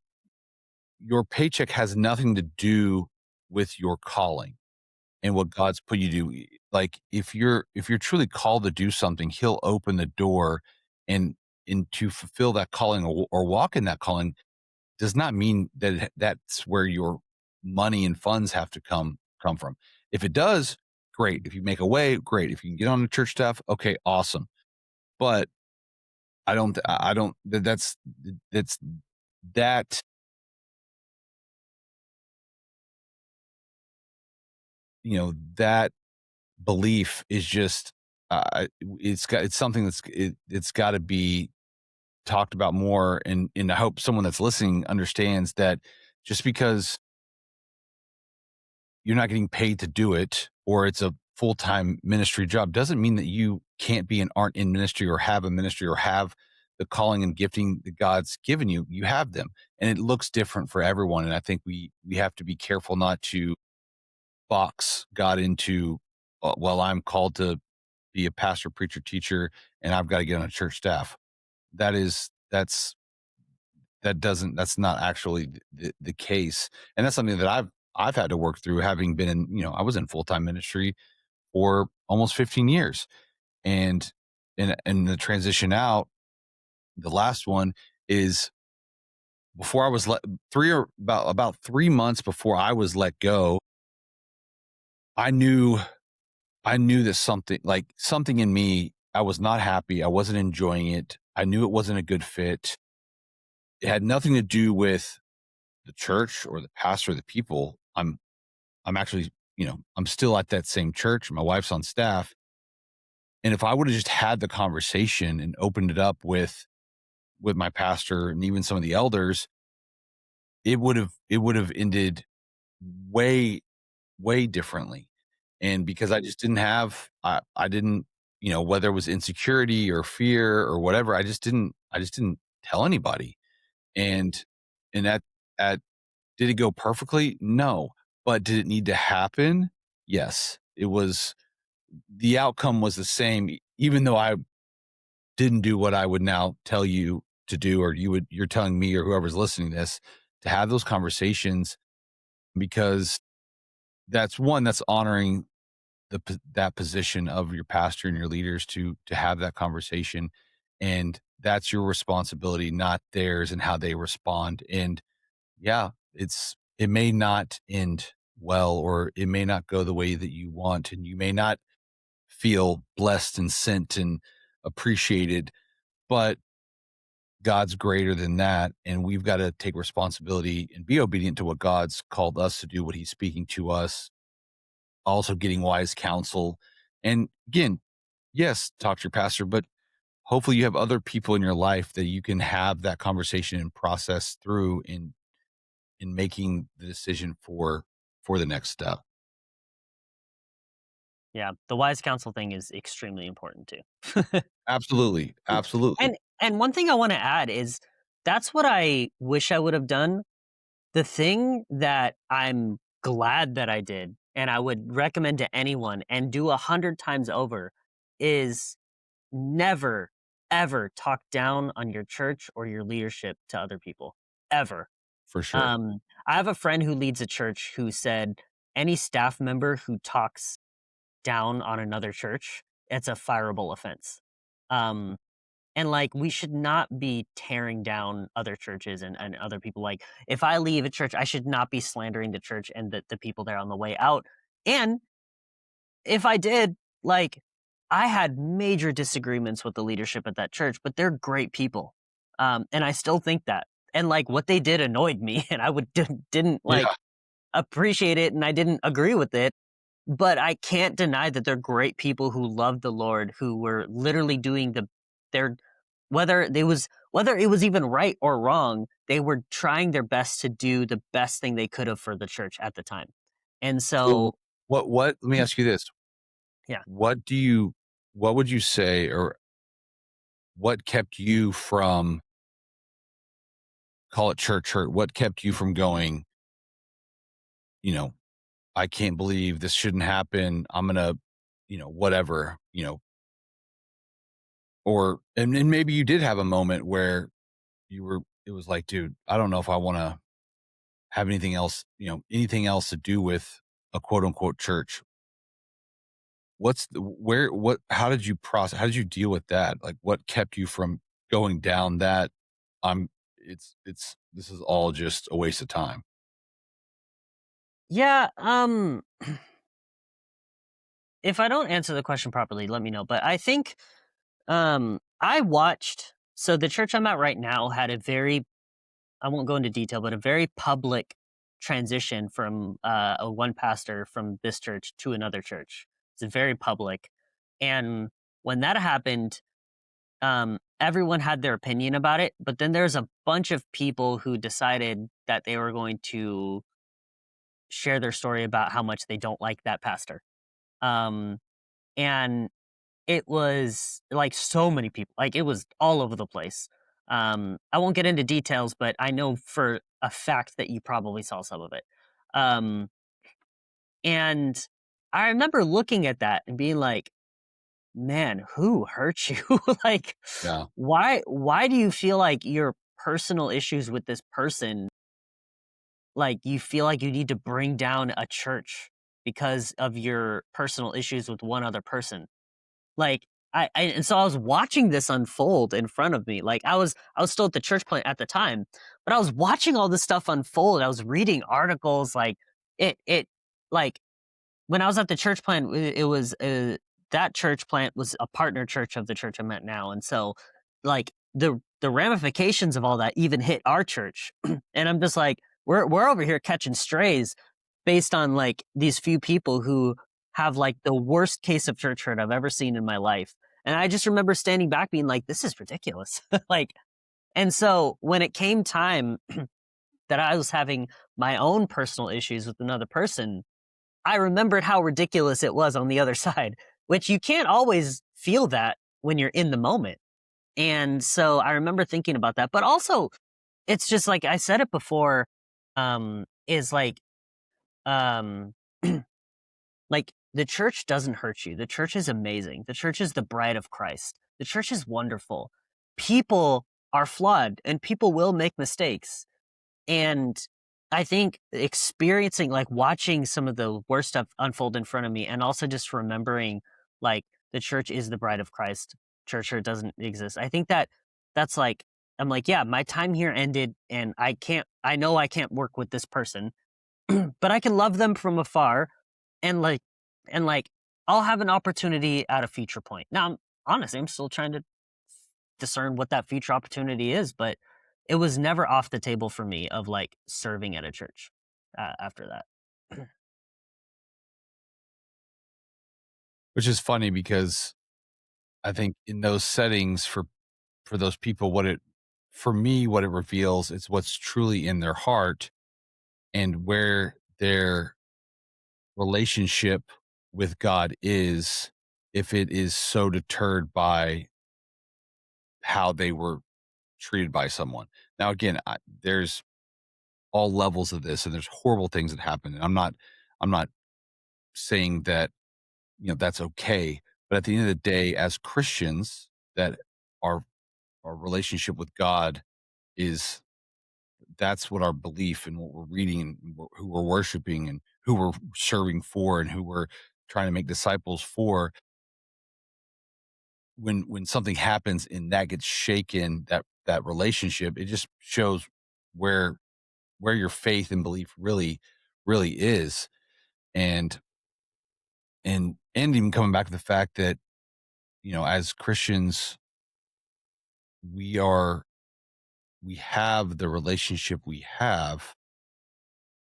Your paycheck has nothing to do with your calling and what God's put you to do. Like, if you're truly called to do something, He'll open the door, and to fulfill that calling, or walk in that calling, does not mean that that's where your money and funds have to come from. If it does, great. If you make a way, great. If you can get on the church staff, okay, awesome. But I don't that's that that belief is just it's something it's got to be talked about more, and I hope someone that's listening understands that just because you're not getting paid to do it or it's a full-time ministry job doesn't mean that you can't be and aren't in ministry or have a ministry or have the calling and gifting that God's given you. You have them, and it looks different for everyone. And I think we have to be careful not to box God into, well, I'm called to be a pastor, preacher, teacher, and I've got to get on a church staff. That is that's not actually the case, and that's something that I've had to work through, having been in, I was in full-time ministry for almost 15 years, and in the transition out, the last one is before I was let 3 months before I was let go. I knew I knew that something in me, I was not happy. I wasn't enjoying it. I knew it wasn't a good fit. It had nothing to do with the church or the pastor or the people. I'm actually, I'm still at that same church. My wife's on staff. And if I would have just had the conversation and opened it up with my pastor and even some of the elders, it would have ended way, way differently. And because I just didn't have I didn't, whether it was insecurity or fear or whatever, I just didn't tell anybody. And and at did it go perfectly? No. But did it need to happen? Yes. The outcome was the same, even though I didn't do what I would now tell you to do, or you're telling me or whoever's listening to this to have those conversations, because that's honoring that position of your pastor and your leaders to have that conversation, and that's your responsibility, not theirs, and how they respond. And yeah, it may not end well, or it may not go the way that you want, and you may not feel blessed and sent and appreciated, but God's greater than that, and we've got to take responsibility and be obedient to what God's called us to do, what he's speaking to us, also getting wise counsel. And again, yes, talk to your pastor, but hopefully you have other people in your life that you can have that conversation and process through in making the decision for the next step. Yeah, the wise counsel thing is extremely important too. Absolutely. Absolutely. And one thing I want to add is that's what I wish I would have done. The thing that I'm glad that I did, and I would recommend to anyone and do 100 times over, is never, ever talk down on your church or your leadership to other people. Ever. For sure. I have a friend who leads a church who said any staff member who talks down on another church, it's a fireable offense. Um, and like we should not be tearing down other churches and other people. Like if I leave a church, I should not be slandering the church and the people there on the way out. And if I did, like I had major disagreements with the leadership at that church, but they're great people. And I still think that. And like what they did annoyed me and I didn't Yeah. like appreciate it and I didn't agree with it. But I can't deny that they're great people who loved the Lord, who were literally doing their whether it was even right or wrong, they were trying their best to do the best thing they could have for the church at the time. And So so, let me ask you this. yeah, What do you what would you say, or what kept you from, call it church hurt? What kept you from going, you know, I can't believe this shouldn't happen. I'm gonna, whatever, and maybe you did have a moment where it was like, dude, I don't know if I want to have anything else to do with a quote unquote church. How did you deal with that? Like, what kept you from going down that? I'm, this is all just a waste of time. Yeah, if I don't answer the question properly, let me know. But I think I watched so the church I'm at right now had a very I won't go into detail, but a very public transition from a one pastor from this church to another church. It's very public. And when that happened, everyone had their opinion about it. But then there's a bunch of people who decided that they were going to share their story about how much they don't like that pastor. Um, and it was like so many people, like it was all over the place. I won't get into details, but I know for a fact that you probably saw some of it. Um, and I remember looking at that and being like, man, who hurt you? Like, Yeah. why do you feel like your personal issues with this person, like you feel like you need to bring down a church because of your personal issues with one other person? Like, and so I was watching this unfold in front of me. Like I was still at the church plant at the time, but I was watching all this stuff unfold. I was reading articles. Like it like when I was at the church plant, it was that church plant was a partner church of the church I'm at now, and so like the ramifications of all that even hit our church, and I'm just like, we're over here catching strays based on like these few people who have like the worst case of church hurt I've ever seen in my life. And I just remember standing back being like, this is ridiculous. Like, and so when it came time that I was having my own personal issues with another person, I remembered how ridiculous it was on the other side, which you can't always feel that when you're in the moment. And so I remember thinking about that. But also, it's just like I said it before, is um, like the church doesn't hurt you. The church is amazing. The church is the bride of Christ. The church is wonderful. People are flawed and people will make mistakes. And I think experiencing, like watching some of the worst stuff unfold in front of me, and also just remembering like the church is the bride of Christ, church hurt doesn't exist. I think that that's like, I'm like, yeah, my time here ended and I know I can't work with this person, but I can love them from afar and like I'll have an opportunity at a future point. Now, honestly, I'm still trying to discern what that future opportunity is, but it was never off the table for me of like serving at a church after that. Which is funny because I think in those settings for those people, for me, what it reveals is what's truly in their heart and where their relationship with God is, if it is so deterred by how they were treated by someone. Now, again, there's all levels of this, and there's horrible things that happen. And I'm not saying that that's okay, but at the end of the day, as Christians, that our our relationship with God is that's what our belief and what we're reading and who we're worshiping and who we're serving for and who we're trying to make disciples for. When something happens and that gets shaken, that relationship, it just shows where your faith and belief really is. And and even coming back to the fact that as Christians, we are we have the relationship we have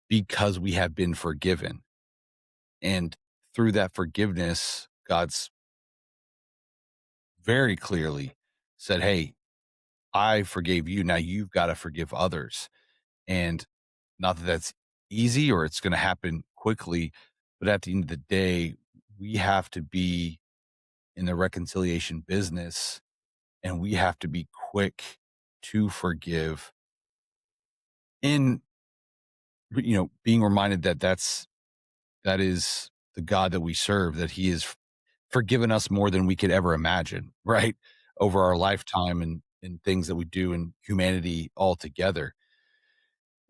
because we have been forgiven. And through that forgiveness, God's very clearly said, hey, I forgave you, now you've got to forgive others. And not that that's easy or it's going to happen quickly, but at the end of the day, we have to be in the reconciliation business, and we have to be quick to forgive, in being reminded that that is the God that we serve, that he has forgiven us more than we could ever imagine, right? Over our lifetime and things that we do in humanity altogether.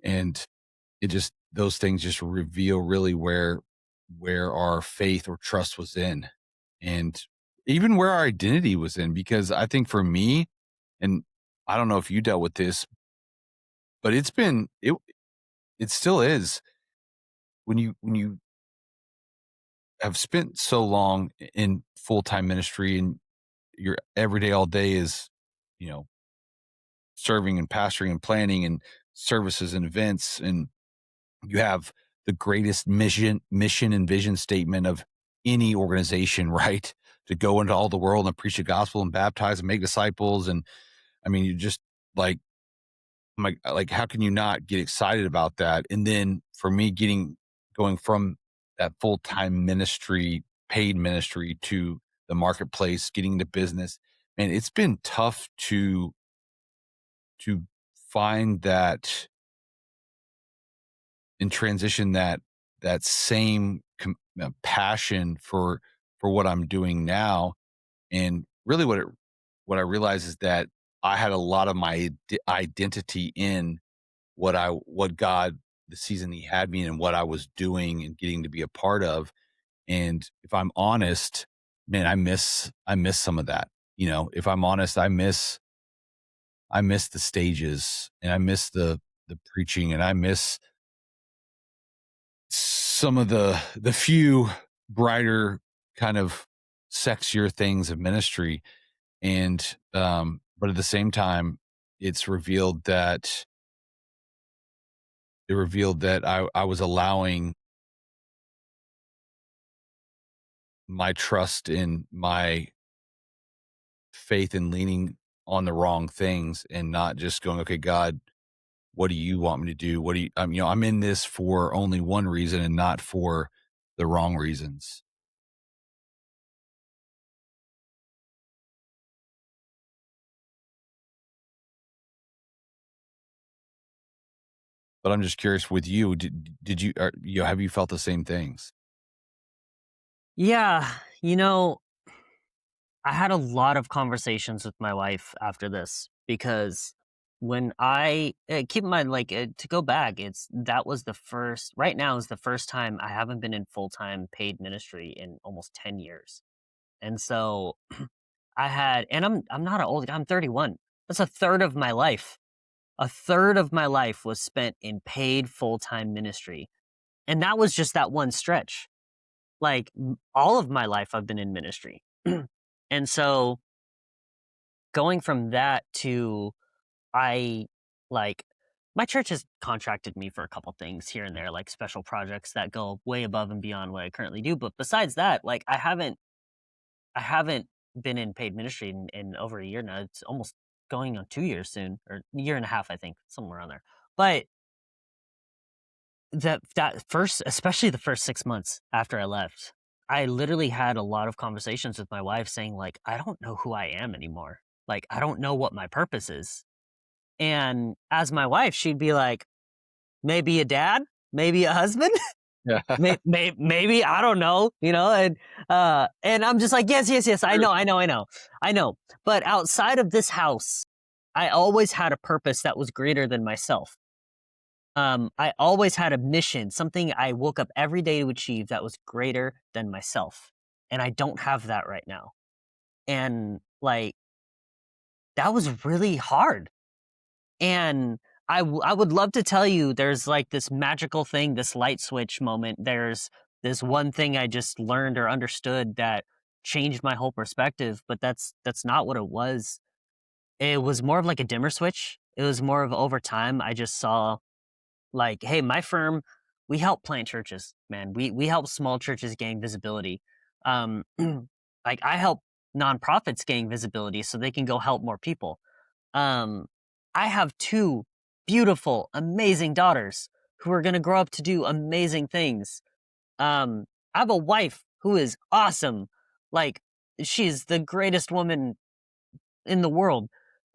And those things just reveal really where our faith or trust was in, and even where our identity was in. Because I think for me, and I don't know if you dealt with this, but it still is when you have spent so long in full-time ministry and your every day all day is, you know, serving and pastoring and planning and services and events, and you have the greatest mission and vision statement of any organization, right? To go into all the world and preach the gospel and baptize and make disciples. And I mean, you just like, like, how can you not get excited about that? And then for me, going from that full time ministry, paid ministry to the marketplace, getting into business, man, it's been tough to find that and transition that same passion for what I'm doing now. And really, what I realize is that I had a lot of my identity in what God, the season He had me in, and what I was doing and getting to be a part of. And if I'm honest, man, I miss some of that. You know, if I'm honest, I miss the stages, and I miss the preaching, and I miss some of the few brighter, kind of sexier things of ministry. And but at the same time, it's revealed that I was allowing my trust in my faith and leaning on the wrong things, and not just going, okay, God, what do you want me to do? What do you, I'm in this for only one reason and not for the wrong reasons. But I'm just curious with you, did you, have you felt the same things? Yeah, you know, I had a lot of conversations with my wife after this because when keep in mind, like, to go back, that was the first, right now is the first time I haven't been in full time paid ministry in almost 10 years. And so and I'm not an old, I'm 31. That's a third of my life. A third of my life was spent in paid full time ministry. And that was just that one stretch. Like, all of my life, I've been in ministry. And so going from that to, I like, my church has contracted me for a couple things here and there, like special projects that go way above and beyond what I currently do. But besides that, like, I haven't been in paid ministry in over a year now. It's almost going on 2 years soon, or a year and a half, I think, somewhere around there. But that first, especially the first 6 months after I left, I literally had a lot of conversations with my wife saying, like, I don't know who I am anymore. Like, I don't know what my purpose is. And as my wife, she'd be like, maybe a dad, maybe a husband, Yeah. maybe, I don't know, and I'm just like, yes, yes, yes, I know, I know, I know, I know. But outside of this house, I always had a purpose that was greater than myself. I always had a mission, something I woke up every day to achieve that was greater than myself. And I don't have that right now. And like, that was really hard. And I would love to tell you there's like this magical thing, this light switch moment. There's this one thing I just learned or understood that changed my whole perspective, but that's not what it was. It was more of like a dimmer switch. It was more of over time. I just saw, like, hey, my firm, we help plant churches, man. We help small churches gain visibility. Um, like, I help nonprofits gain visibility so they can go help more people. Um, I have two beautiful, amazing daughters who are going to grow up to do amazing things. I have a wife who is awesome. Like, she's the greatest woman in the world.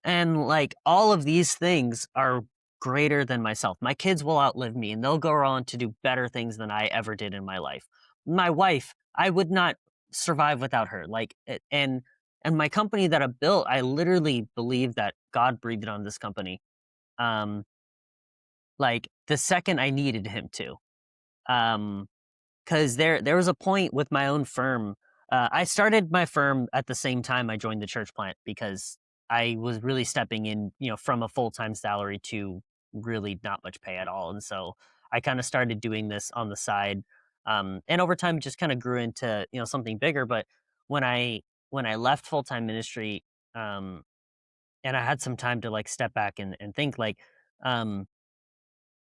And like, all of these things are greater than myself. My kids will outlive me and they'll go on to do better things than I ever did in my life. My wife, I would not survive without her. And my company that I built, I literally believe that God breathed on this company. Um, like, the second I needed him to. Um, because there was a point with my own firm. I started my firm at the same time I joined the church plant because I was really stepping in, from a full time salary to really not much pay at all. And so I kind of started doing this on the side. And over time it just kind of grew into, something bigger. But when I left full-time ministry, um, and I had some time to like step back and think um,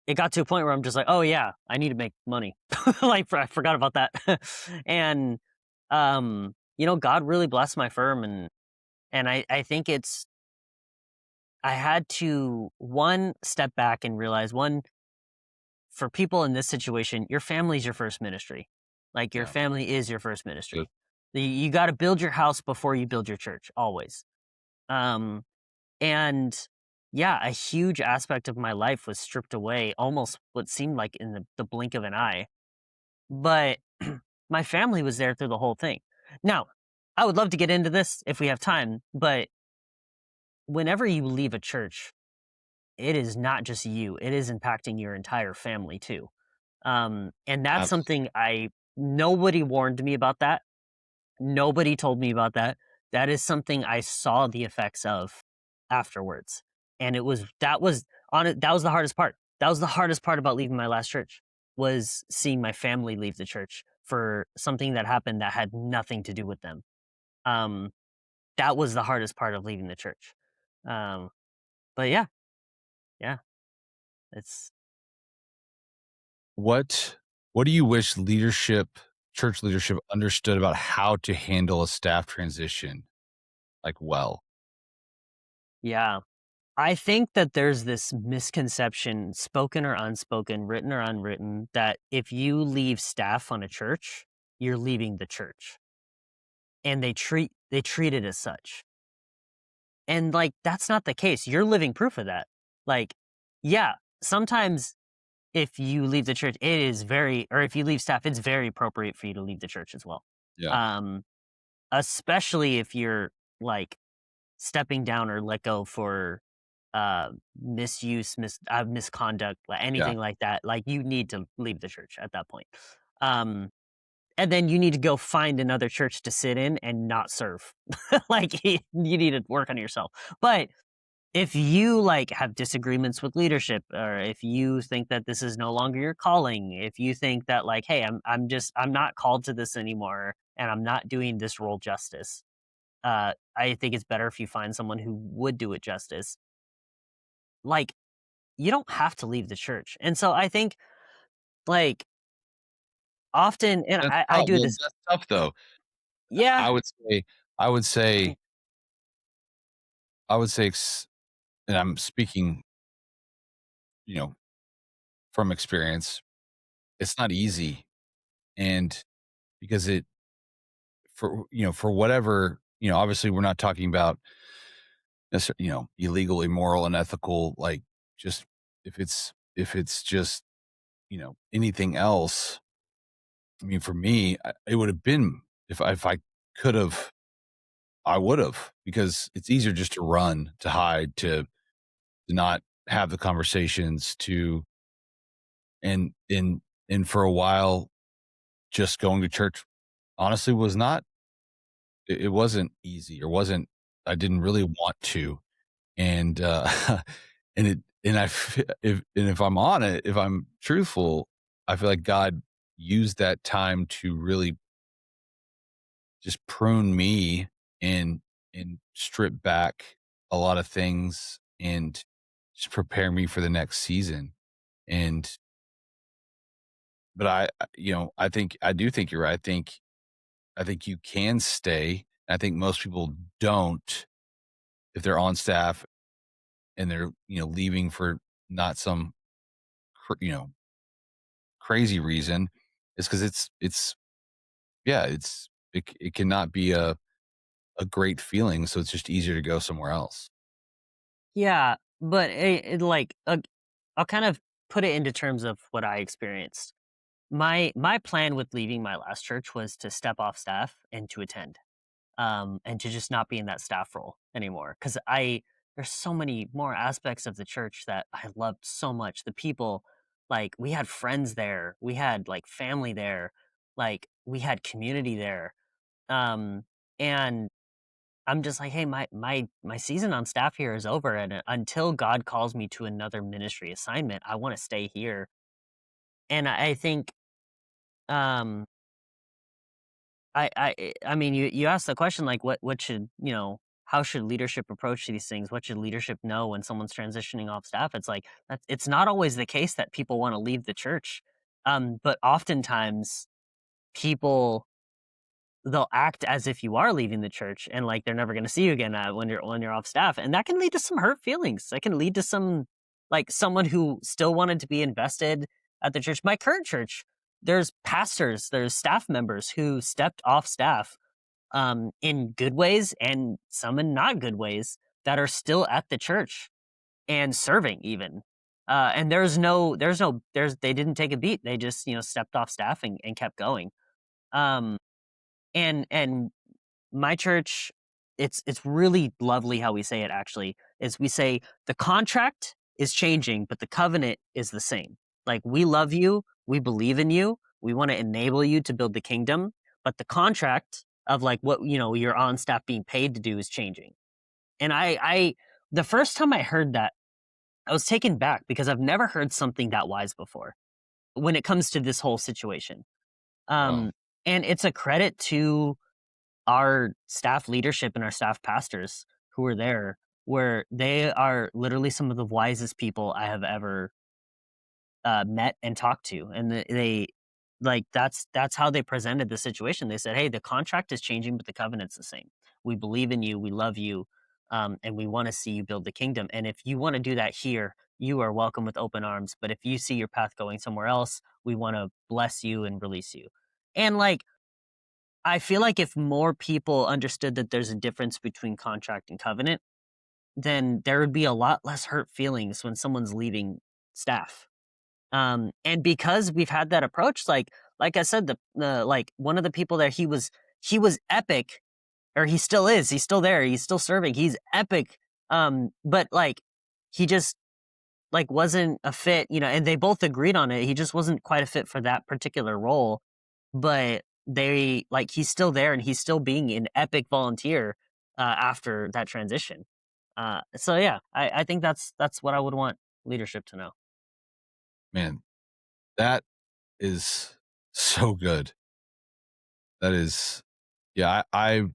it got to a point where I'm just like, oh yeah, I need to make money. Like I forgot about that. And God really blessed my firm, and I think I had to, one, step back and realize, one, for people in this situation, your family's your first ministry. Like your Yeah. family is your first Good. ministry. You got to build your house before you build your church, always. Um, and yeah, a huge aspect of my life was stripped away, almost what seemed like in the blink of an eye. But my family was there through the whole thing. Now, I would love to get into this if we have time, but whenever you leave a church, it is not just you, it is impacting your entire family too. And that's Absolutely. something nobody warned me about that. Nobody told me about that. That is something I saw the effects of afterwards. And that was the hardest part. That was the hardest part about leaving my last church, was seeing my family leave the church for something that happened that had nothing to do with them. Um, that was the hardest part of leaving the church. Um, but yeah, yeah, it's What do you wish church leadership understood about how to handle a staff transition, like, well? yeah. I think that there's this misconception, spoken or unspoken, written or unwritten, that if you leave staff on a church, you're leaving the church. And they treat it as such. And like that's not the case. You're living proof of that. Like, yeah, sometimes if you leave the church, or if you leave staff, it's very appropriate for you to leave the church as well. Yeah. Um, Especially if you're like stepping down or let go for misuse, misconduct, Yeah. anything like that. Like you need to leave the church at that point. Um, and then you need to go find another church to sit in and not serve. Like you need to work on yourself. But if you like have disagreements with leadership, or if you think that this is no longer your calling, if you think that like, hey, I'm not called to this anymore and I'm not doing this role justice, I think it's better if you find someone who would do it justice. Like, you don't have to leave the church. And so I think, like, often, and That's I tough. do this. That's tough, though. Yeah. I would say I would say I would say ex and I'm speaking, you know, from experience, it's not easy, and because for whatever, obviously, we're not talking about illegal, immoral, unethical, like, just if it's just, anything else. I mean, for me, it would have been if I could have, I would have, because it's easier just to run, to hide, to not have the conversations, and for a while, just going to church honestly was not, it wasn't easy, or wasn't, I didn't really want to. And, and it and I f if I'm on it, if I'm truthful, I feel like God used that time to really just prune me, and strip back a lot of things, and just prepare me for the next season. And but I do think you're right. I think you can stay. I think most people don't, if they're on staff and they're, leaving for not some, cr you know, crazy reason, is because it's yeah, it cannot be a great feeling, so it's just easier to go somewhere else. Yeah. But I'll kind of put it into terms of what I experienced. My plan with leaving my last church was to step off staff and to attend. And to just not be in that staff role anymore. Because there's so many more aspects of the church that I loved so much. The people, like we had friends there, we had like family there, like we had community there. Um, and I'm just like, hey, my season on staff here is over, and until God calls me to another ministry assignment, I want to stay here. And I think, um, I mean, you asked the question like, what should how should leadership approach these things? What should leadership know when someone's transitioning off staff? It's like it's not always the case that people want to leave the church, but oftentimes people they'll act as if you are leaving the church and like they're never going to see you again when you're off staff, and that can lead to some hurt feelings. That can lead to some like someone who still wanted to be invested at the church. My current church, there's pastors, there's staff members who stepped off staff in good ways and some in not good ways that are still at the church and serving even. And they didn't take a beat. They just stepped off staff and kept going. Um, and my church, it's really lovely how we say it actually, is we say the contract is changing, but the covenant is the same. Like, we love you, we believe in you, we want to enable you to build the kingdom, but the contract of like what you're on staff being paid to do is changing. And I the first time I heard that, I was taken back because I've never heard something that wise before when it comes to this whole situation. Wow. Um, and it's a credit to our staff leadership and our staff pastors who are there, where they are literally some of the wisest people I have ever met and talked to. And they like that's how they presented the situation. They said, "Hey, the contract is changing, but the covenant's the same. We believe in you, we love you, and we want to see you build the kingdom. And if you want to do that here, you are welcome with open arms. But if you see your path going somewhere else, we want to bless you and release you." And like, I feel like if more people understood that there's a difference between contract and covenant, then there would be a lot less hurt feelings when someone's leaving staff. And because we've had that approach, like I said, the like one of the people there, he was epic, or he still is. He's still there. He's still serving. He's epic. But like he just like wasn't a fit, and they both agreed on it. He just wasn't quite a fit for that particular role. But he's still there and he's still being an epic volunteer after that transition. So yeah, I think that's what I would want leadership to know. Man, that is so good. That is, yeah, I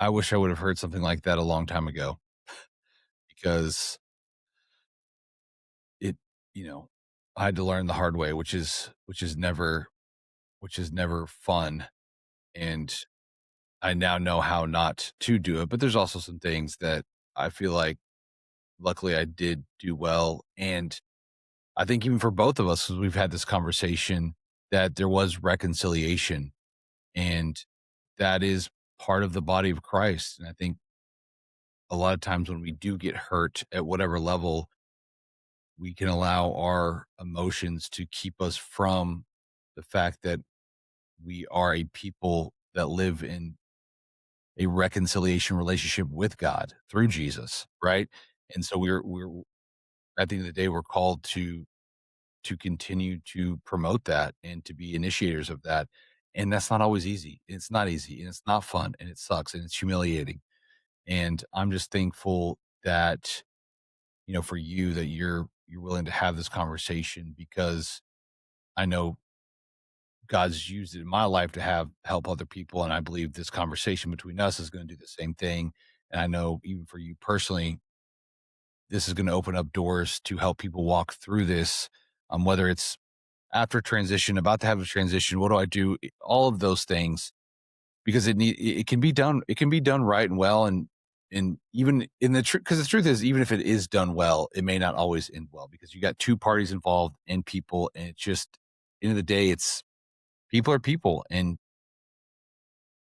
wish I would have heard something like that a long time ago, because it, you know, I had to learn the hard way, which is never fun. And I now know how not to do it. But there's also some things that I feel like luckily I did do well. And I think even for both of us, as we've had this conversation, that there was reconciliation, and that is part of the body of Christ. And I think a lot of times when we do get hurt at whatever level, we can allow our emotions to keep us from the fact that we are a people that live in a reconciliation relationship with God through Jesus, right? And so we're at the end of the day, we're called to continue to promote that and to be initiators of that. And that's not always easy. It's not easy, and it's not fun, and it sucks, and it's humiliating. And I'm just thankful that, for you, that you're willing to have this conversation, because I know God's used it in my life to help other people. And I believe this conversation between us is going to do the same thing. And I know even for you personally, this is going to open up doors to help people walk through this. Whether it's after transition, about to have a transition, what do I do? All of those things, because it can be done. It can be done right and well. And even in the truth, because the truth is, even if it is done well, it may not always end well, because you got two parties involved and people. And it's just, end of the day, it's people are people, and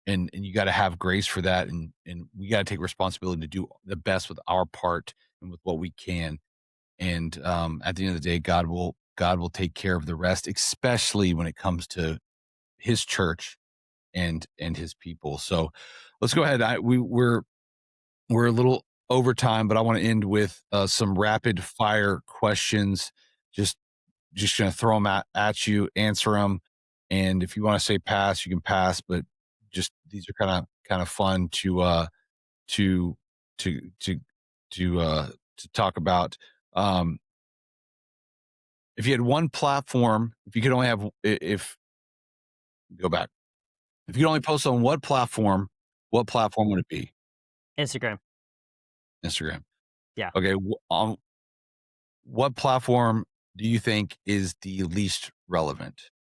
you got to have grace for that, and we got to take responsibility to do the best with our part and with what we can. And at the end of the day, God will take care of the rest, especially when it comes to His church and His people. So let's go ahead. We're a little over time, but I want to end with some rapid fire questions. Just just gonna throw them at you, answer them, and if you want to say pass, you can pass. But just these are kind of fun to to to to talk about. Um, if you had one platform, if you could only have, if go back, if you could only post on what platform would it be? Instagram. Instagram. Yeah. Okay. On what platform do you think is the least relevant?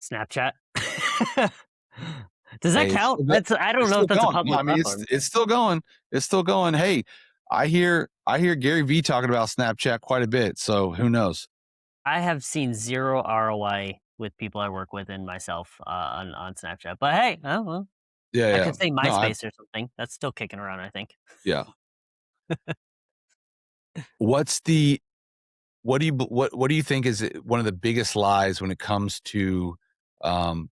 Snapchat. Does that Hey, count? I don't it's know if still that's a going. No, public I mean, platform. it's still going. It's still going. Hey, I hear Gary V talking about Snapchat quite a bit. So who knows? I have seen zero ROI with people I work with and myself on Snapchat. But hey, oh well, Yeah, I yeah. could say No, I MySpace or something. That's still kicking around, I think. yeah. What's the what do you think is one of the biggest lies when it comes to um,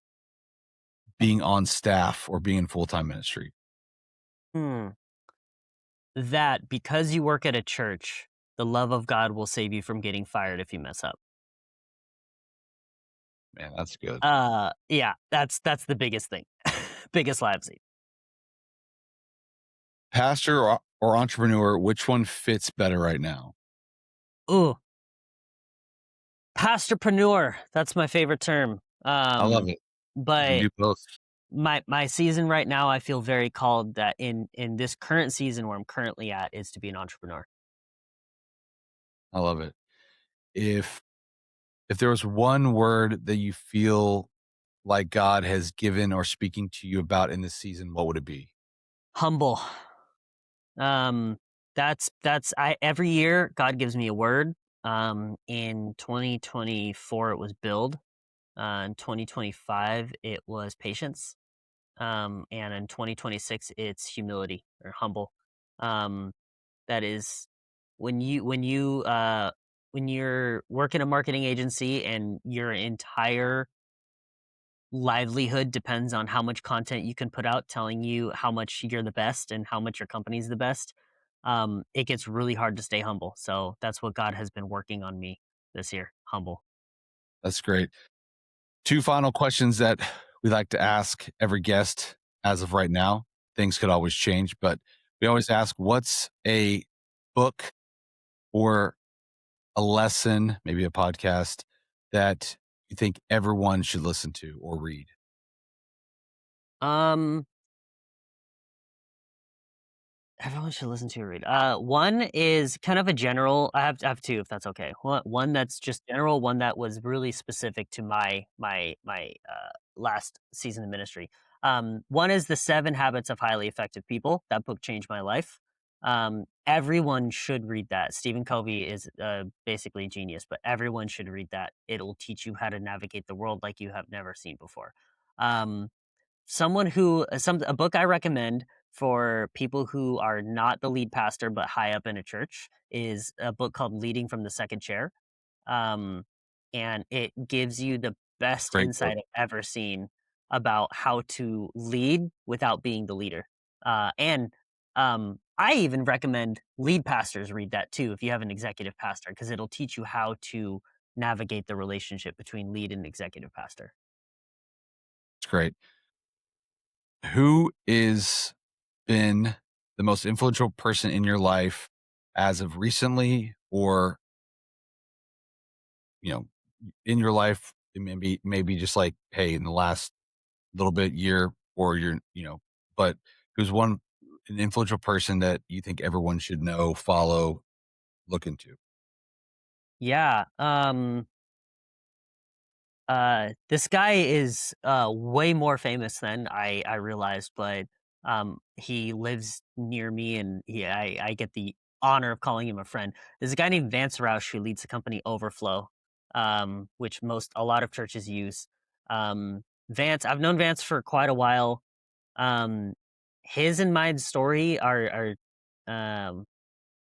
being on staff or being in full time ministry? Hmm. That because you work at a church, the love of God will save you from getting fired if you mess up. Man, that's good. Yeah, that's the biggest thing. Biggest lie I've seen. Pastor or entrepreneur, which one fits better right now? Ooh, pastorpreneur. That's my favorite term. I love it. You can But do both. my season right now, I feel very called that in this current season where I'm currently at is to be an entrepreneur. I love it. If there was one word that you feel like God has given or speaking to you about in this season, what would it be? Humble. Um, that's I every year God gives me a word. In 2024 it was build. In 2025 it was patience. And in 2026 it's humility or humble. Um, that is when you're working a marketing agency and your entire livelihood depends on how much content you can put out telling you how much you're the best and how much your company's the best, it gets really hard to stay humble. So that's what God has been working on me this year. Humble. That's great. Two final questions that we like to ask every guest as of right now. Things could always change, but we always ask, what's a book or a lesson, maybe a podcast that you think everyone should listen to or read? Um, Everyone should listen to or read. One is kind of a general. I have two, if that's okay. One that's just general. One that was really specific to my last season of ministry. One is the 7 Habits of Highly Effective People. That book changed my life. Everyone should read that. Stephen Covey is basically a genius, but everyone should read that. It'll teach you how to navigate the world like you have never seen before. Um, Someone who a book I recommend for people who are not the lead pastor but high up in a church is a book called Leading from the Second Chair. Um, and it gives you the best Great book. insight I've ever seen about how to lead without being the leader. And I even recommend lead pastors read that too if you have an executive pastor because it'll teach you how to navigate the relationship between lead and executive pastor. It's great. Who is been the most influential person in your life as of recently, or you know, in your life, it maybe just like, hey, in the last little bit year, or but who's an influential person that you think everyone should know, follow, look into? Yeah. This guy is way more famous than I realized, but he lives near me, and I get the honor of calling him a friend. There's a guy named Vance Roush who leads the company Overflow, which a lot of churches use. Vance, I've known Vance for quite a while. Um, his and my story are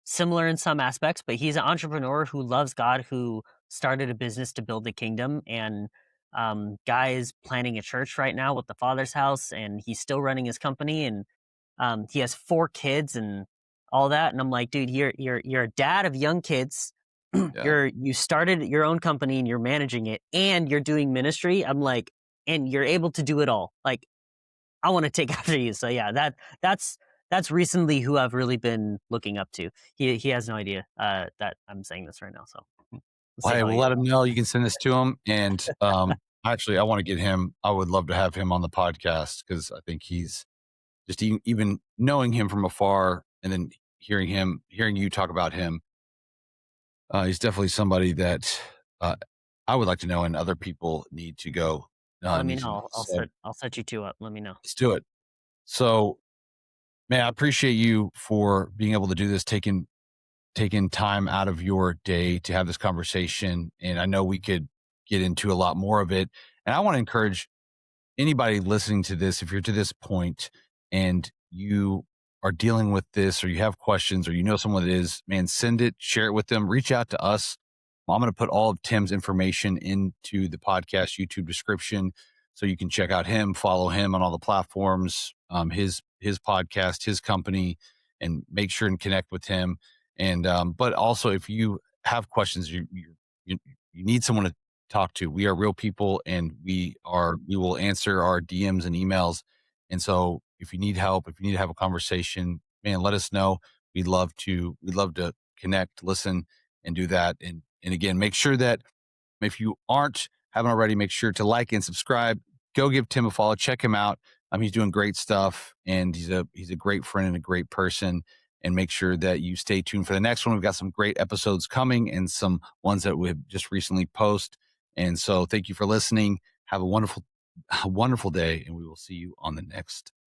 similar in some aspects, but he's an entrepreneur who loves God, who started a business to build the kingdom. And guy is planning a church right now with the Father's house, and he's still running his company. And he has 4 kids and all that. And I'm like, dude, you're a dad of young kids. Yeah, You started your own company and you're managing it, and you're doing ministry. I'm like, and you're able to do it all. Like, I want to take after you. So yeah, that's that's recently who I've really been looking up to. He has no idea that I'm saying this right now. So we'll Well, see hey, how we'll he let him reacts. know. You can send this to him. And actually, I want to get him. I would love to have him on the podcast because I think he's just even knowing him from afar and then hearing you talk about him. He's definitely somebody that uh, I would like to know, and other people need to go. Let me Need to know. know. So I'll set you two up. Let me know. let's do it. So, man, I appreciate you for being able to do this, taking time out of your day to have this conversation. And I know we could get into a lot more of it. And I want to encourage anybody listening to this, if you're to this point and you are dealing with this or you have questions or you know someone that is, man, send it, share it with them, reach out to us. I'm going to put all of Tim's information into the podcast YouTube description so you can check out him, follow him on all the platforms, his podcast, his company, and make sure and connect with him. And but also if you have questions, you you need someone to talk to. We are real people and we will answer our DMs and emails. And so if you need help, if you need to have a conversation, man, let us know. We'd love to connect, listen, and do that. And again, make sure that if you haven't already, make sure to like and subscribe. Go give Tim a follow. Check him out. He's doing great stuff, and he's a great friend and a great person. And make sure that you stay tuned for the next one. We've got some great episodes coming, and some ones that we've just recently posted. And so, thank you for listening. Have a wonderful day, and we will see you on the next